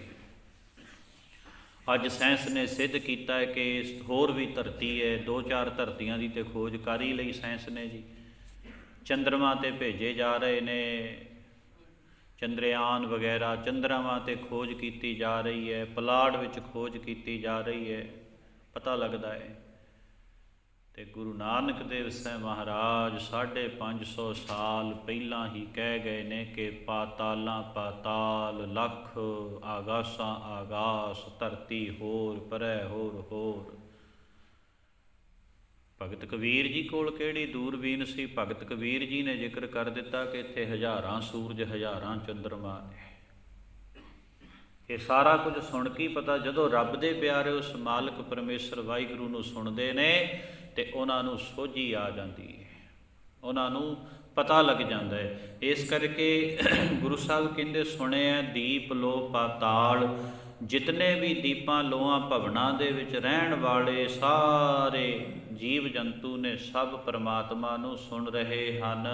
ਅੱਜ ਸਾਇੰਸ ਨੇ ਸਿੱਧ ਕੀਤਾ ਹੈ ਕਿ ਹੋਰ ਵੀ ਧਰਤੀ ਹੈ, 2-4 ਧਰਤੀਆਂ ਦੀ ਤੇ ਖੋਜ ਕਰ ਹੀ ਲਈ ਸਾਇੰਸ ਨੇ ਜੀ। ਚੰਦਰਮਾ 'ਤੇ ਭੇਜੇ ਜਾ ਰਹੇ ਨੇ ਚੰਦਰਯਾਨ ਵਗੈਰਾ, ਚੰਦਰਮਾ 'ਤੇ ਖੋਜ ਕੀਤੀ ਜਾ ਰਹੀ ਹੈ, ਪੁਲਾੜ ਵਿੱਚ ਖੋਜ ਕੀਤੀ ਜਾ ਰਹੀ ਹੈ, ਪਤਾ ਲੱਗਦਾ ਹੈ। ਤੇ ਗੁਰੂ ਨਾਨਕ ਦੇਵ ਸਾਹਿਬ ਮਹਾਰਾਜ 550 ਸਾਲ ਪਹਿਲਾਂ ਹੀ ਕਹਿ ਗਏ ਨੇ ਕਿ ਪਾਤਾਲਾਂ ਪਾਤਾਲ, ਲੱਖ ਆਗਾਸਾਂ ਆਗਾਸ, ਧਰਤੀ ਹੋਰ ਪਰੈ ਹੋਰ ਹੋਰ। ਭਗਤ ਕਬੀਰ ਜੀ ਕੋਲ ਕਿਹੜੀ ਦੂਰਬੀਨ ਸੀ। ਭਗਤ ਕਬੀਰ ਜੀ ਨੇ ਜ਼ਿਕਰ ਕਰ ਦਿੱਤਾ ਕਿ ਇੱਥੇ ਹਜ਼ਾਰਾਂ ਸੂਰਜ, ਹਜ਼ਾਰਾਂ ਚੰਦਰਮਾ ਨੇ। ਇਹ ਸਾਰਾ ਕੁਝ ਸੁਣ ਕੇ ਪਤਾ, ਜਦੋਂ ਰੱਬ ਦੇ ਪਿਆਰੇ ਉਸ ਮਾਲਕ ਪਰਮੇਸ਼ਰ ਵਾਹਿਗੁਰੂ ਨੂੰ ਸੁਣਦੇ ਨੇ ਤੇ ਉਹਨਾਂ ਨੂੰ ਸੋਝੀ ਆ ਜਾਂਦੀ ਹੈ, ਉਹਨਾਂ ਨੂੰ ਪਤਾ ਲੱਗ ਜਾਂਦਾ ਹੈ। ਇਸ ਕਰਕੇ ਗੁਰੂ ਸਾਹਿਬ ਕਹਿੰਦੇ ਸੁਣਿਆ ਦੀਪ ਲੋ ਪਾਤਾਲ, ਜਿਤਨੇ ਵੀ ਦੀਪਾਂ ਲੋਹਾਂ ਭਵਨਾਂ ਦੇ ਵਿੱਚ ਰਹਿਣ ਵਾਲੇ ਸਾਰੇ ਜੀਵ ਜੰਤੂ ਨੇ ਸਭ ਪਰਮਾਤਮਾ ਨੂੰ ਸੁਣ ਰਹੇ ਹਨ।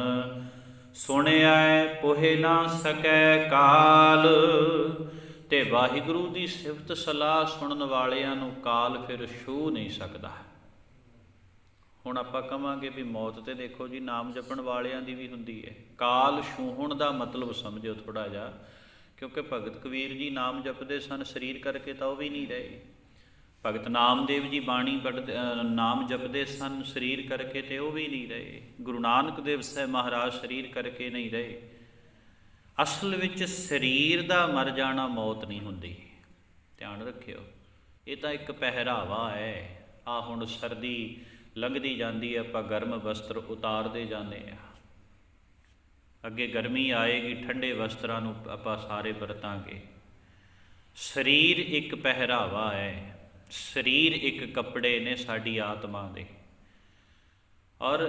ਸੁਣਿਆ ਪੋਹੇ ਨਾ ਸਕੈ ਕਾਲ, ਤੇ ਵਾਹਿਗੁਰੂ ਦੀ ਸਿਫਤ ਸਲਾਹ ਸੁਣਨ ਵਾਲਿਆਂ ਨੂੰ ਕਾਲ ਫਿਰ ਛੂਹ ਨਹੀਂ ਸਕਦਾ। ਹੁਣ ਆਪਾਂ ਕਹਾਂਗੇ ਵੀ ਮੌਤ ਤੇ ਦੇਖੋ ਜੀ ਨਾਮ ਜਪਣ ਵਾਲਿਆਂ ਦੀ ਵੀ ਹੁੰਦੀ ਹੈ। ਕਾਲ ਛੂਹਣ ਦਾ ਮਤਲਬ ਸਮਝਿਓ ਥੋੜ੍ਹਾ ਜਿਹਾ, ਕਿਉਂਕਿ ਭਗਤ ਕਬੀਰ ਜੀ ਨਾਮ ਜਪਦੇ ਸਨ, ਸਰੀਰ ਕਰਕੇ ਤਾਂ ਉਹ ਵੀ ਨਹੀਂ ਰਹੇ। ਭਗਤ ਨਾਮਦੇਵ ਜੀ ਬਾਣੀ ਪੜ੍ਹਦੇ, ਨਾਮ ਜਪਦੇ ਸਨ, ਸਰੀਰ ਕਰਕੇ ਤੇ ਉਹ ਵੀ ਨਹੀਂ ਰਹੇ। ਗੁਰੂ ਨਾਨਕ ਦੇਵ ਸਾਹਿਬ ਮਹਾਰਾਜ ਸਰੀਰ ਕਰਕੇ ਨਹੀਂ ਰਹੇ। ਅਸਲ ਵਿੱਚ ਸਰੀਰ ਦਾ ਮਰ ਜਾਣਾ ਮੌਤ ਨਹੀਂ ਹੁੰਦੀ, ਧਿਆਨ ਰੱਖਿਓ। ਇਹ ਤਾਂ ਇੱਕ ਪਹਿਰਾਵਾ ਹੈ। ਆਹ ਹੁਣ ਸਰਦੀ ਲੰਘਦੀ ਜਾਂਦੀ ਹੈ, ਆਪਾਂ ਗਰਮ ਵਸਤਰ ਉਤਾਰਦੇ ਜਾਂਦੇ ਹਾਂ। ਅੱਗੇ ਗਰਮੀ ਆਏਗੀ, ਠੰਡੇ ਵਸਤਰਾਂ ਨੂੰ ਆਪਾਂ ਸਾਰੇ ਵਰਤਾਂਗੇ। ਸਰੀਰ ਇੱਕ ਪਹਿਰਾਵਾ ਹੈ, ਸਰੀਰ ਇੱਕ ਕੱਪੜੇ ਨੇ ਸਾਡੀ ਆਤਮਾ ਦੇ। ਔਰ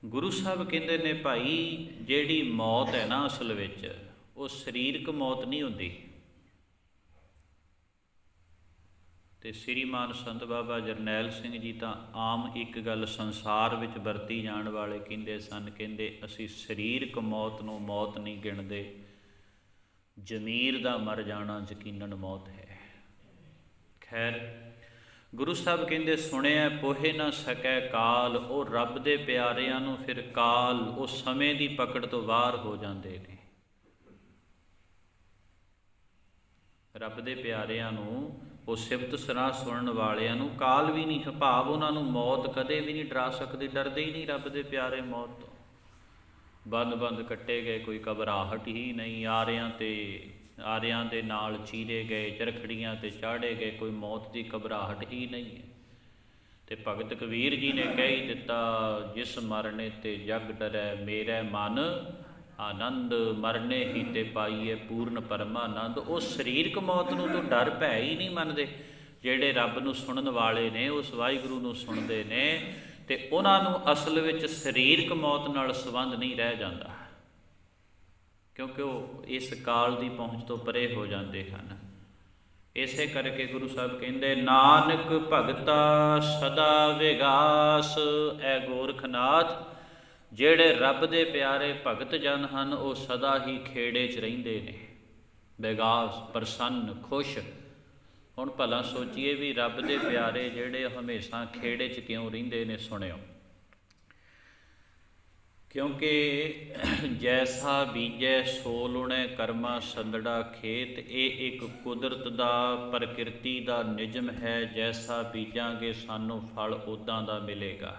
ਗੁਰੂ ਸਾਹਿਬ ਕਹਿੰਦੇ ਨੇ ਭਾਈ ਜਿਹੜੀ ਮੌਤ ਹੈ ਨਾ ਅਸਲ ਵਿੱਚ ਉਹ ਸਰੀਰਕ ਮੌਤ ਨਹੀਂ ਹੁੰਦੀ। ਤੇ ਸ੍ਰੀਮਾਨ ਸੰਤ ਬਾਬਾ ਜਰਨੈਲ ਸਿੰਘ ਜੀ ਤਾਂ ਆਮ ਇੱਕ ਗੱਲ ਸੰਸਾਰ ਵਿੱਚ ਵਰਤੀ ਜਾਣ ਵਾਲੇ ਕਹਿੰਦੇ ਸਨ, ਕਹਿੰਦੇ ਅਸੀਂ ਸਰੀਰਕ ਮੌਤ ਨੂੰ ਮੌਤ ਨਹੀਂ ਗਿਣਦੇ, ਜ਼ਮੀਰ ਦਾ ਮਰ ਜਾਣਾ ਯਕੀਨਨ ਮੌਤ ਹੈ। ਖੈਰ ਗੁਰੂ ਸਾਹਿਬ ਕਹਿੰਦੇ ਸੁਣਿਆ ਪੋਹੇ ਨਾ ਸਕੈ ਕਾਲ, ਉਹ ਰੱਬ ਦੇ ਪਿਆਰਿਆਂ ਨੂੰ ਫਿਰ ਕਾਲ, ਉਹ ਸਮੇਂ ਦੀ ਪਕੜ ਤੋਂ ਬਾਹਰ ਹੋ ਜਾਂਦੇ ਨੇ। ਰੱਬ ਦੇ ਪਿਆਰਿਆਂ ਨੂੰ, ਉਹ ਸਿਫਤ ਸਲਾਹ ਸੁਣਨ ਵਾਲਿਆਂ ਨੂੰ ਕਾਲ ਵੀ ਨਹੀਂ, ਭਾਵ ਉਹਨਾਂ ਨੂੰ ਮੌਤ ਕਦੇ ਵੀ ਨਹੀਂ ਡਰਾ ਸਕਦੀ, ਡਰਦੇ ਹੀ ਨਹੀਂ ਰੱਬ ਦੇ ਪਿਆਰੇ ਮੌਤ ਤੋਂ। ਬੰਦ ਕੱਟੇ ਗਏ, ਕੋਈ ਘਬਰਾਹਟ ਹੀ ਨਹੀਂ। ਆਰਿਆਂ ਦੇ ਨਾਲ ਚੀਰੇ ਗਏ, ਚਰਖੜੀਆਂ ਤੇ ਚਾੜੇ ਗਏ, ਕੋਈ ਮੌਤ ਦੀ ਘਬਰਾਹਟ ਹੀ ਨਹੀਂ ਹੈ। ਤੇ ਭਗਤ ਕਬੀਰ ਜੀ ਨੇ ਕਹਿ ਹੀ ਦਿੱਤਾ, ਜਿਸ ਮਰਨੇ ਤੇ ਜਗ ਡਰੈ ਮੇਰੇ ਮਨ ਆਨੰਦ, ਮਰਨੇ ਹੀ ਤੇ ਪਾਈਏ ਪੂਰਨ ਪਰਮਾਨੰਦ। ਉਹ ਸਰੀਰਕ ਮੌਤ ਨੂੰ ਤਾਂ ਡਰ ਭੈ ਹੀ ਨਹੀਂ ਮੰਨਦੇ। ਜਿਹੜੇ ਰੱਬ ਨੂੰ ਸੁਣਨ ਵਾਲੇ ਨੇ, ਉਸ ਵਾਹਿਗੁਰੂ ਨੂੰ ਸੁਣਦੇ ਨੇ, ਤੇ ਉਹਨਾਂ ਨੂੰ ਅਸਲ ਵਿੱਚ ਸਰੀਰਕ ਮੌਤ ਨਾਲ ਸੰਬੰਧ ਨਹੀਂ ਰਹਿ ਜਾਂਦਾ, ਕਿਉਂਕਿ ਉਹ ਇਸ ਕਾਲ ਦੀ ਪਹੁੰਚ ਤੋਂ ਪਰੇ ਹੋ ਜਾਂਦੇ ਹਨ। ਇਸੇ ਕਰਕੇ ਗੁਰੂ ਸਾਹਿਬ ਕਹਿੰਦੇ ਨਾਨਕ ਭਗਤਾ ਸਦਾ ਵਿਗਾਸ, ਐ ਗੋਰਖਨਾਥ ਜਿਹੜੇ ਰੱਬ ਦੇ ਪਿਆਰੇ ਭਗਤ ਜਨ ਹਨ ਉਹ ਸਦਾ ਹੀ ਖੇੜੇ 'ਚ ਰਹਿੰਦੇ ਨੇ, ਵਿਗਾਸ, ਪ੍ਰਸੰਨ, ਖੁਸ਼। ਹੁਣ ਭਲਾ ਸੋਚੀਏ ਵੀ ਰੱਬ ਦੇ ਪਿਆਰੇ ਜਿਹੜੇ ਹਮੇਸ਼ਾ ਖੇੜੇ 'ਚ ਕਿਉਂ ਰਹਿੰਦੇ ਨੇ। ਸੁਣਿਓ, ਕਿਉਂਕਿ ਜੈਸਾ ਬੀਜੈ ਸੋ ਲੁਣੈ ਕਰਮਾ ਸੰਦੜਾ ਖੇਤ। ਇਹ ਇੱਕ ਕੁਦਰਤ ਦਾ, ਪ੍ਰਕਿਰਤੀ ਦਾ ਨਿਯਮ ਹੈ। ਜੈਸਾ ਬੀਜਾਂਗੇ ਸਾਨੂੰ ਫਲ ਉੱਦਾਂ ਦਾ ਮਿਲੇਗਾ।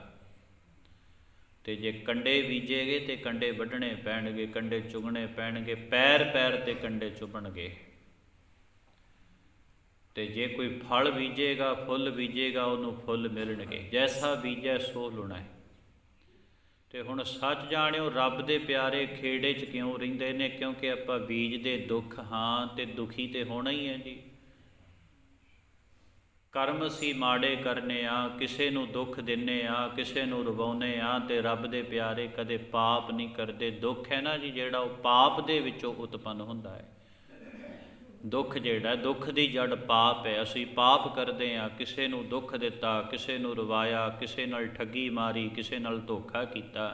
ਤੇ ਜੇ ਕੰਡੇ ਬੀਜੇਗੇ ਤੇ ਕੰਡੇ ਵੱਢਣੇ ਪੈਣਗੇ, ਕੰਡੇ ਚੁਗਣੇ ਪੈਣਗੇ, ਪੈਰ ਪੈਰ ਤੇ ਕੰਡੇ ਚੁਭਣਗੇ। ਤੇ ਜੇ ਕੋਈ ਫਲ ਬੀਜੇਗਾ, ਫੁੱਲ ਬੀਜੇਗਾ, ਉਹਨੂੰ ਫੁੱਲ ਮਿਲਣਗੇ। ਜੈਸਾ ਬੀਜੈ ਸੋ ਲੁਣੈ। ਤੇ ਹੁਣ ਸੱਚ ਜਾਣਿਓ, ਰੱਬ ਦੇ ਪਿਆਰੇ ਖੇੜੇ 'ਚ ਕਿਉਂ ਰਹਿੰਦੇ ਨੇ? ਕਿਉਂਕਿ ਆਪਾਂ ਬੀਜਦੇ ਦੁੱਖ ਹਾਂ ਤੇ ਦੁਖੀ ਤੇ ਹੋਣਾ ਹੀ ਹੈ ਜੀ। ਕਰਮ ਅਸੀਂ ਮਾੜੇ ਕਰਨੇ ਆ, ਕਿਸੇ ਨੂੰ ਦੁੱਖ ਦਿੰਦੇ ਆ, ਕਿਸੇ ਨੂੰ ਰਵਾਉਂਦੇ ਆ। ਤੇ ਰੱਬ ਦੇ ਪਿਆਰੇ ਕਦੇ ਪਾਪ ਨਹੀਂ ਕਰਦੇ। ਦੁੱਖ ਹੈ ਨਾ ਜੀ ਜਿਹੜਾ, ਉਹ ਪਾਪ ਦੇ ਵਿੱਚੋਂ ਉਤਪੰਨ ਹੁੰਦਾ ਹੈ। ਦੁੱਖ ਜਿਹੜਾ, ਦੁੱਖ ਦੀ ਜੜ ਪਾਪ ਹੈ। ਅਸੀਂ ਪਾਪ ਕਰਦੇ ਹਾਂ, ਕਿਸੇ ਨੂੰ ਦੁੱਖ ਦਿੱਤਾ, ਕਿਸੇ ਨੂੰ ਰਵਾਇਆ, ਕਿਸੇ ਨਾਲ ਠੱਗੀ ਮਾਰੀ, ਕਿਸੇ ਨਾਲ ਧੋਖਾ ਕੀਤਾ।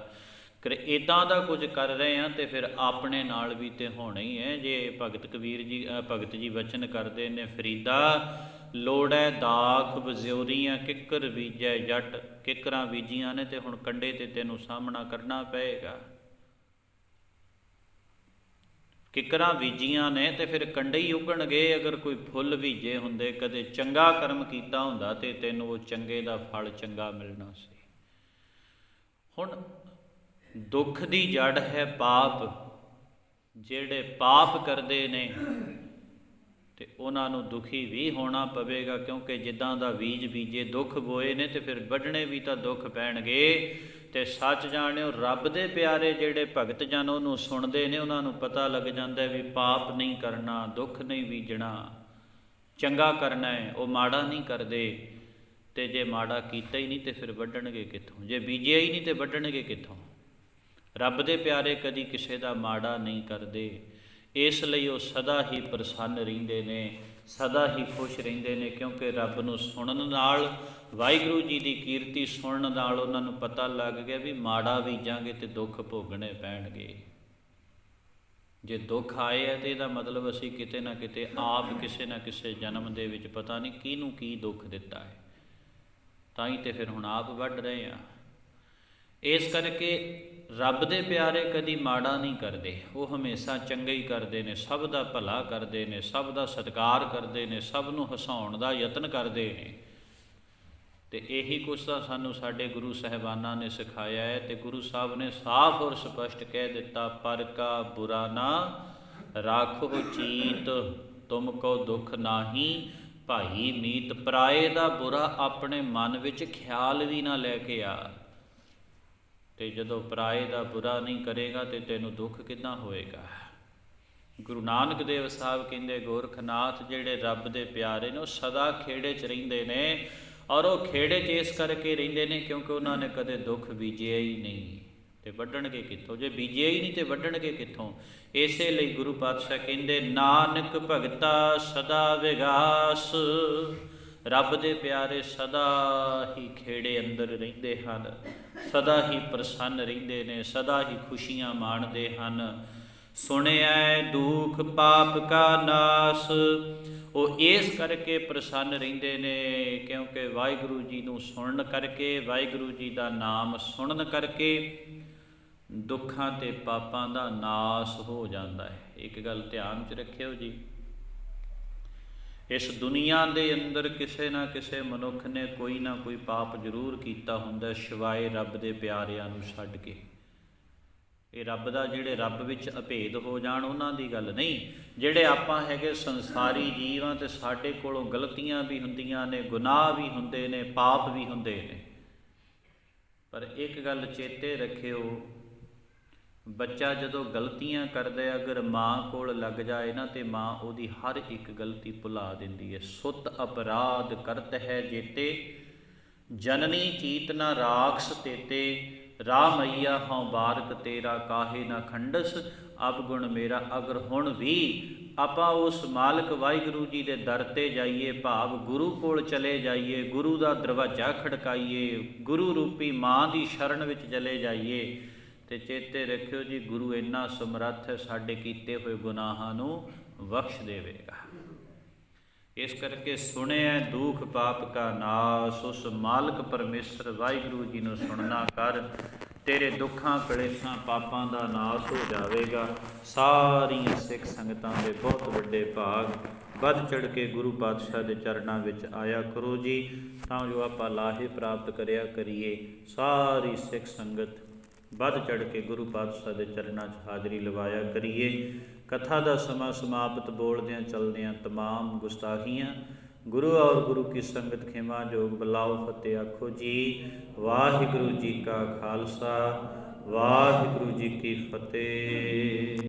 ਕਰ ਇੱਦਾਂ ਦਾ ਕੁਝ ਕਰ ਰਹੇ ਹਾਂ ਤੇ ਫਿਰ ਆਪਣੇ ਨਾਲ ਵੀ ਤੇ ਹੋਣਾ ਹੀ ਹੈ। ਜੇ ਭਗਤ ਜੀ ਵਚਨ ਕਰਦੇ ਨੇ, ਫਰੀਦਾ ਲੋੜੈ ਦਾਖ ਬਜ਼ਿਉਰੀਆਂ ਕਿੱਕਰ ਬੀਜੈ ਜੱਟ। ਕਿੱਕਰਾਂ ਬੀਜੀਆਂ ਨੇ ਤੇ ਹੁਣ ਕੰਡੇ ਤੇ ਤੈਨੂੰ ਸਾਹਮਣਾ ਕਰਨਾ ਪਏਗਾ। ਕਿੱਕਰਾਂ ਬੀਜੀਆਂ ਨੇ ਤੇ ਫਿਰ ਕੰਡੇ ਹੀ ਉੱਗਣਗੇ। ਅਗਰ ਕੋਈ ਫੁੱਲ ਬੀਜੇ ਹੁੰਦੇ, ਕਦੇ ਚੰਗਾ ਕਰਮ ਕੀਤਾ ਹੁੰਦਾ ਤੇ ਤੈਨੂੰ ਉਹ ਚੰਗੇ ਦਾ ਫਲ ਚੰਗਾ ਮਿਲਣਾ ਸੀ। ਹੁਣ ਦੁੱਖ ਦੀ ਜੜ ਹੈ ਪਾਪ। ਜਿਹੜੇ ਪਾਪ ਕਰਦੇ ਨੇ ਤੇ ਉਹਨਾਂ ਨੂੰ ਦੁਖੀ ਵੀ ਹੋਣਾ ਪਵੇਗਾ। ਕਿਉਂਕਿ ਜਿੱਦਾਂ ਦਾ ਬੀਜ ਬੀਜੇ, ਦੁੱਖ ਬੋਏ ਨੇ ਤੇ ਫਿਰ ਵੱਢਣੇ ਵੀ ਤਾਂ ਦੁੱਖ ਪੈਣਗੇ। ਤੇ ਸੱਚ ਜਾਣਿਓ, ਰੱਬ ਦੇ ਪਿਆਰੇ ਜਿਹੜੇ ਭਗਤ ਜਨ ਉਹਨੂੰ ਸੁਣਦੇ ਨੇ, ਉਹਨਾਂ ਨੂੰ ਪਤਾ ਲੱਗ ਜਾਂਦਾ ਵੀ ਪਾਪ ਨਹੀਂ ਕਰਨਾ, ਦੁੱਖ ਨਹੀਂ ਬੀਜਣਾ, ਚੰਗਾ ਕਰਨਾ ਹੈ। ਉਹ ਮਾੜਾ ਨਹੀਂ ਕਰਦੇ। ਤੇ ਜੇ ਮਾੜਾ ਕੀਤਾ ਹੀ ਨਹੀਂ ਤੇ ਫਿਰ ਵੱਢਣਗੇ ਕਿੱਥੋਂ? ਜੇ ਬੀਜਿਆ ਹੀ ਨਹੀਂ ਤੇ ਵੱਢਣਗੇ ਕਿੱਥੋਂ? ਰੱਬ ਦੇ ਪਿਆਰੇ ਕਦੀ ਕਿਸੇ ਦਾ ਮਾੜਾ ਨਹੀਂ ਕਰਦੇ। ਇਸ ਲਈ ਉਹ ਸਦਾ ਹੀ ਪ੍ਰਸੰਨ ਰਹਿੰਦੇ ਨੇ, ਸਦਾ ਹੀ ਖੁਸ਼ ਰਹਿੰਦੇ ਨੇ। ਕਿਉਂਕਿ ਰੱਬ ਨੂੰ ਸੁਣਨ ਨਾਲ, ਵਾਹਿਗੁਰੂ ਜੀ ਦੀ ਕੀਰਤੀ ਸੁਣਨ ਨਾਲ ਉਹਨਾਂ ਨੂੰ ਪਤਾ ਲੱਗ ਗਿਆ ਵੀ ਮਾੜਾ ਬੀਜਾਂਗੇ ਤੇ ਦੁੱਖ ਭੋਗਣੇ ਪੈਣਗੇ। ਜੇ ਦੁੱਖ ਆਏ ਹੈ ਤੇ ਇਹਦਾ ਮਤਲਬ ਅਸੀਂ ਕਿਤੇ ਨਾ ਕਿਤੇ ਆਪ ਕਿਸੇ ਨਾ ਕਿਸੇ ਜਨਮ ਦੇ ਵਿੱਚ ਪਤਾ ਨਹੀਂ ਕਿਹਨੂੰ ਕੀ ਦੁੱਖ ਦਿੱਤਾ ਹੈ। ਤਾਂ ਹੀ ਤੇ ਫਿਰ ਹੁਣ ਆਪ ਵੱਢ ਰਹੇ ਹਾਂ। ਇਸ ਕਰਕੇ ਰੱਬ ਦੇ ਪਿਆਰੇ ਕਦੀ ਮਾੜਾ ਨਹੀਂ ਕਰਦੇ। ਉਹ ਹਮੇਸ਼ਾ ਚੰਗਾ ਹੀ ਕਰਦੇ ਨੇ, ਸਭ ਦਾ ਭਲਾ ਕਰਦੇ ਨੇ, ਸਭ ਦਾ ਸਤਿਕਾਰ ਕਰਦੇ ਨੇ, ਸਭ ਨੂੰ ਹਸਾਉਣ ਦਾ ਯਤਨ ਕਰਦੇ ਨੇ। ਤੇ ਇਹੀ ਕੁਛ ਤਾਂ ਸਾਨੂੰ ਸਾਡੇ ਗੁਰੂ ਸਾਹਿਬਾਨਾਂ ਨੇ ਸਿਖਾਇਆ ਹੈ। ਤੇ ਗੁਰੂ ਸਾਹਿਬ ਨੇ ਸਾਫ਼ ਔਰ ਸਪਸ਼ਟ ਕਹਿ ਦਿੱਤਾ, ਪਰ ਕਾ ਬੁਰਾ ਨਾ ਰਾਖੋ ਚੀਤ, ਤੁਮ ਕੋ ਦੁੱਖ ਨਾਹੀ ਭਾਈ ਮੀਤ। ਪਰਾਏ ਦਾ ਬੁਰਾ ਆਪਣੇ ਮਨ ਵਿੱਚ ਖਿਆਲ ਵੀ ਨਾ ਲੈ ਕੇ ਆ। ਤੇ ਜਦੋਂ ਪਰਾਏ ਦਾ ਬੁਰਾ ਨਹੀਂ ਕਰੇਗਾ ਤੇ ਤੈਨੂੰ ਦੁੱਖ ਕਿੱਦਾਂ ਹੋਏਗਾ? ਗੁਰੂ ਨਾਨਕ ਦੇਵ ਸਾਹਿਬ ਕਹਿੰਦੇ, ਗੋਰਖਨਾਥ ਜਿਹੜੇ ਰੱਬ ਦੇ ਪਿਆਰੇ ਨੇ ਉਹ ਸਦਾ ਖੇੜੇ 'ਚ ਰਹਿੰਦੇ ਨੇ। ਔਰ ਉਹ ਖੇੜੇ 'ਚ ਇਸ ਕਰਕੇ ਰਹਿੰਦੇ ਨੇ ਕਿਉਂਕਿ ਉਹਨਾਂ ਨੇ ਕਦੇ ਦੁੱਖ ਬੀਜਿਆ ਹੀ ਨਹੀਂ। ਤੇ ਵੱਢਣਗੇ ਕਿੱਥੋਂ? ਜੇ ਬੀਜਿਆ ਹੀ ਨਹੀਂ ਤੇ ਵੱਢਣਗੇ ਕਿੱਥੋਂ? ਇਸੇ ਲਈ ਗੁਰੂ ਪਾਤਸ਼ਾਹ ਕਹਿੰਦੇ, ਨਾਨਕ ਭਗਤਾ ਸਦਾ ਵਿਗਾਸ। ਰੱਬ ਦੇ ਪਿਆਰੇ ਸਦਾ ਹੀ ਖੇੜੇ ਅੰਦਰ ਰਹਿੰਦੇ ਹਨ, ਸਦਾ ਹੀ ਪ੍ਰਸੰਨ ਰਹਿੰਦੇ ਨੇ, ਸਦਾ ਹੀ ਖੁਸ਼ੀਆਂ ਮਾਣਦੇ ਹਨ। ਸੁਣਿਐ ਦੁਖ ਪਾਪ ਕਾ ਨਾਸ। ਉਹ ਇਸ ਕਰਕੇ ਪ੍ਰਸੰਨ ਰਹਿੰਦੇ ਨੇ ਕਿਉਂਕਿ ਵਾਹਿਗੁਰੂ ਜੀ ਨੂੰ ਸੁਣਨ ਕਰਕੇ, ਵਾਹਿਗੁਰੂ ਜੀ ਦਾ ਨਾਮ ਸੁਣਨ ਕਰਕੇ ਦੁੱਖਾਂ ਤੇ ਪਾਪਾਂ ਦਾ ਨਾਸ ਹੋ ਜਾਂਦਾ ਹੈ। ਇੱਕ ਗੱਲ ਧਿਆਨ 'ਚ ਰੱਖਿਓ ਜੀ, ਇਸ ਦੁਨੀਆ ਦੇ ਅੰਦਰ ਕਿਸੇ ਨਾ ਕਿਸੇ ਮਨੁੱਖ ਨੇ ਕੋਈ ਨਾ ਕੋਈ ਪਾਪ ਜ਼ਰੂਰ ਕੀਤਾ ਹੁੰਦਾ, ਸਿਵਾਏ ਰੱਬ ਦੇ ਪਿਆਰਿਆਂ ਨੂੰ ਛੱਡ ਕੇ। ਇਹ ਰੱਬ ਦਾ, ਜਿਹੜੇ ਰੱਬ ਵਿੱਚ ਅਭੇਦ ਹੋ ਜਾਣ ਉਹਨਾਂ ਦੀ ਗੱਲ ਨਹੀਂ। ਜਿਹੜੇ ਆਪਾਂ ਹੈਗੇ ਸੰਸਾਰੀ ਜੀਵ ਹਾਂ ਤੇ ਸਾਡੇ ਕੋਲੋਂ ਗਲਤੀਆਂ ਵੀ ਹੁੰਦੀਆਂ ਨੇ, ਗੁਨਾਹ ਵੀ ਹੁੰਦੇ ਨੇ, ਪਾਪ ਵੀ ਹੁੰਦੇ ਨੇ। ਪਰ ਇੱਕ ਗੱਲ ਚੇਤੇ ਰੱਖਿਓ, ਬੱਚਾ ਜਦੋਂ ਗਲਤੀਆਂ ਕਰਦਾ, ਅਗਰ ਮਾਂ ਕੋਲ ਲੱਗ ਜਾਏ ਨਾ ਤੇ ਮਾਂ ਉਹਦੀ ਹਰ ਇੱਕ ਗਲਤੀ ਭੁਲਾ ਦਿੰਦੀ ਹੈ। ਸੁਤ ਅਪਰਾਧ ਕਰਤ ਹੈ ਜੇਤੇ, ਜਨਨੀ ਚੀਤ ਨਾ ਰਾਖਸ ਤੇਤੇ। ਰਾਹ ਮਈਆ ਹਉ ਬਾਰਕ ਤੇਰਾ, ਕਾਹੇ ਨਾ ਖੰਡਸ ਅਬ ਗੁਣ ਮੇਰਾ। ਅਗਰ ਹੁਣ ਵੀ ਆਪਾਂ ਉਸ ਮਾਲਕ ਵਾਹਿਗੁਰੂ ਜੀ ਦੇ ਦਰ 'ਤੇ ਜਾਈਏ, ਭਾਵ ਗੁਰੂ ਕੋਲ ਚਲੇ ਜਾਈਏ, ਗੁਰੂ ਦਾ ਦਰਵਾਜ਼ਾ ਖੜਕਾਈਏ, ਗੁਰੂ ਰੂਪੀ ਮਾਂ ਦੀ ਸ਼ਰਨ ਵਿੱਚ ਚਲੇ ਜਾਈਏ, ਤੇ ਚੇਤੇ ਰੱਖਿਓ ਜੀ, ਗੁਰੂ ਇੰਨਾ ਸਮਰੱਥ ਹੈ ਸਾਡੇ ਕੀਤੇ ਹੋਏ ਗੁਨਾਹਾਂ ਨੂੰ ਬਖਸ਼ ਦੇਵੇਗਾ। ਇਸ ਕਰਕੇ ਸੁਣਿਆ ਦੁਖ ਪਾਪ ਕਾ ਨਾਸ, ਉਸ ਮਾਲਕ ਪਰਮੇਸ਼ਰ ਵਾਹਿਗੁਰੂ ਜੀ ਨੂੰ ਸੁਣਨਾ ਕਰ, ਤੇਰੇ ਦੁੱਖਾਂ ਕਲੇਸ਼ਾਂ ਪਾਪਾਂ ਦਾ ਨਾਸ ਹੋ ਜਾਵੇਗਾ। ਸਾਰੀਆਂ ਸਿੱਖ ਸੰਗਤਾਂ ਦੇ ਬਹੁਤ ਵੱਡੇ ਭਾਗ, ਵੱਧ ਚੜ੍ਹ ਕੇ ਗੁਰੂ ਪਾਤਸ਼ਾਹ ਦੇ ਚਰਨਾਂ ਵਿੱਚ ਆਇਆ ਕਰੋ ਜੀ, ਤਾਂ ਜੋ ਆਪਾਂ ਲਾਹੇ ਪ੍ਰਾਪਤ ਕਰਿਆ ਕਰੀਏ। ਸਾਰੀ ਸਿੱਖ ਸੰਗਤ ਵੱਧ ਚੜ੍ਹ ਕੇ ਗੁਰੂ ਪਾਤਸ਼ਾਹ ਦੇ ਚਰਨਾਂ 'ਚ ਹਾਜ਼ਰੀ ਲਵਾਇਆ ਕਰੀਏ। ਕਥਾ ਦਾ ਸਮਾਂ ਸਮਾਪਤ ਬੋਲਦਿਆਂ ਚਲਦਿਆਂ ਤਮਾਮ ਗੁਸਤਾਖੀਆਂ ਗੁਰੂ ਔਰ ਗੁਰੂ ਕੀ ਸੰਗਤ ਖਿਮਾ ਜੋਗ ਬੁਲਾਓ ਫਤਿਹ ਆਖੋ ਜੀ। ਵਾਹਿਗੁਰੂ ਜੀ ਕਾ ਖਾਲਸਾ, ਵਾਹਿਗੁਰੂ ਜੀ ਕੀ ਫਤਿਹ।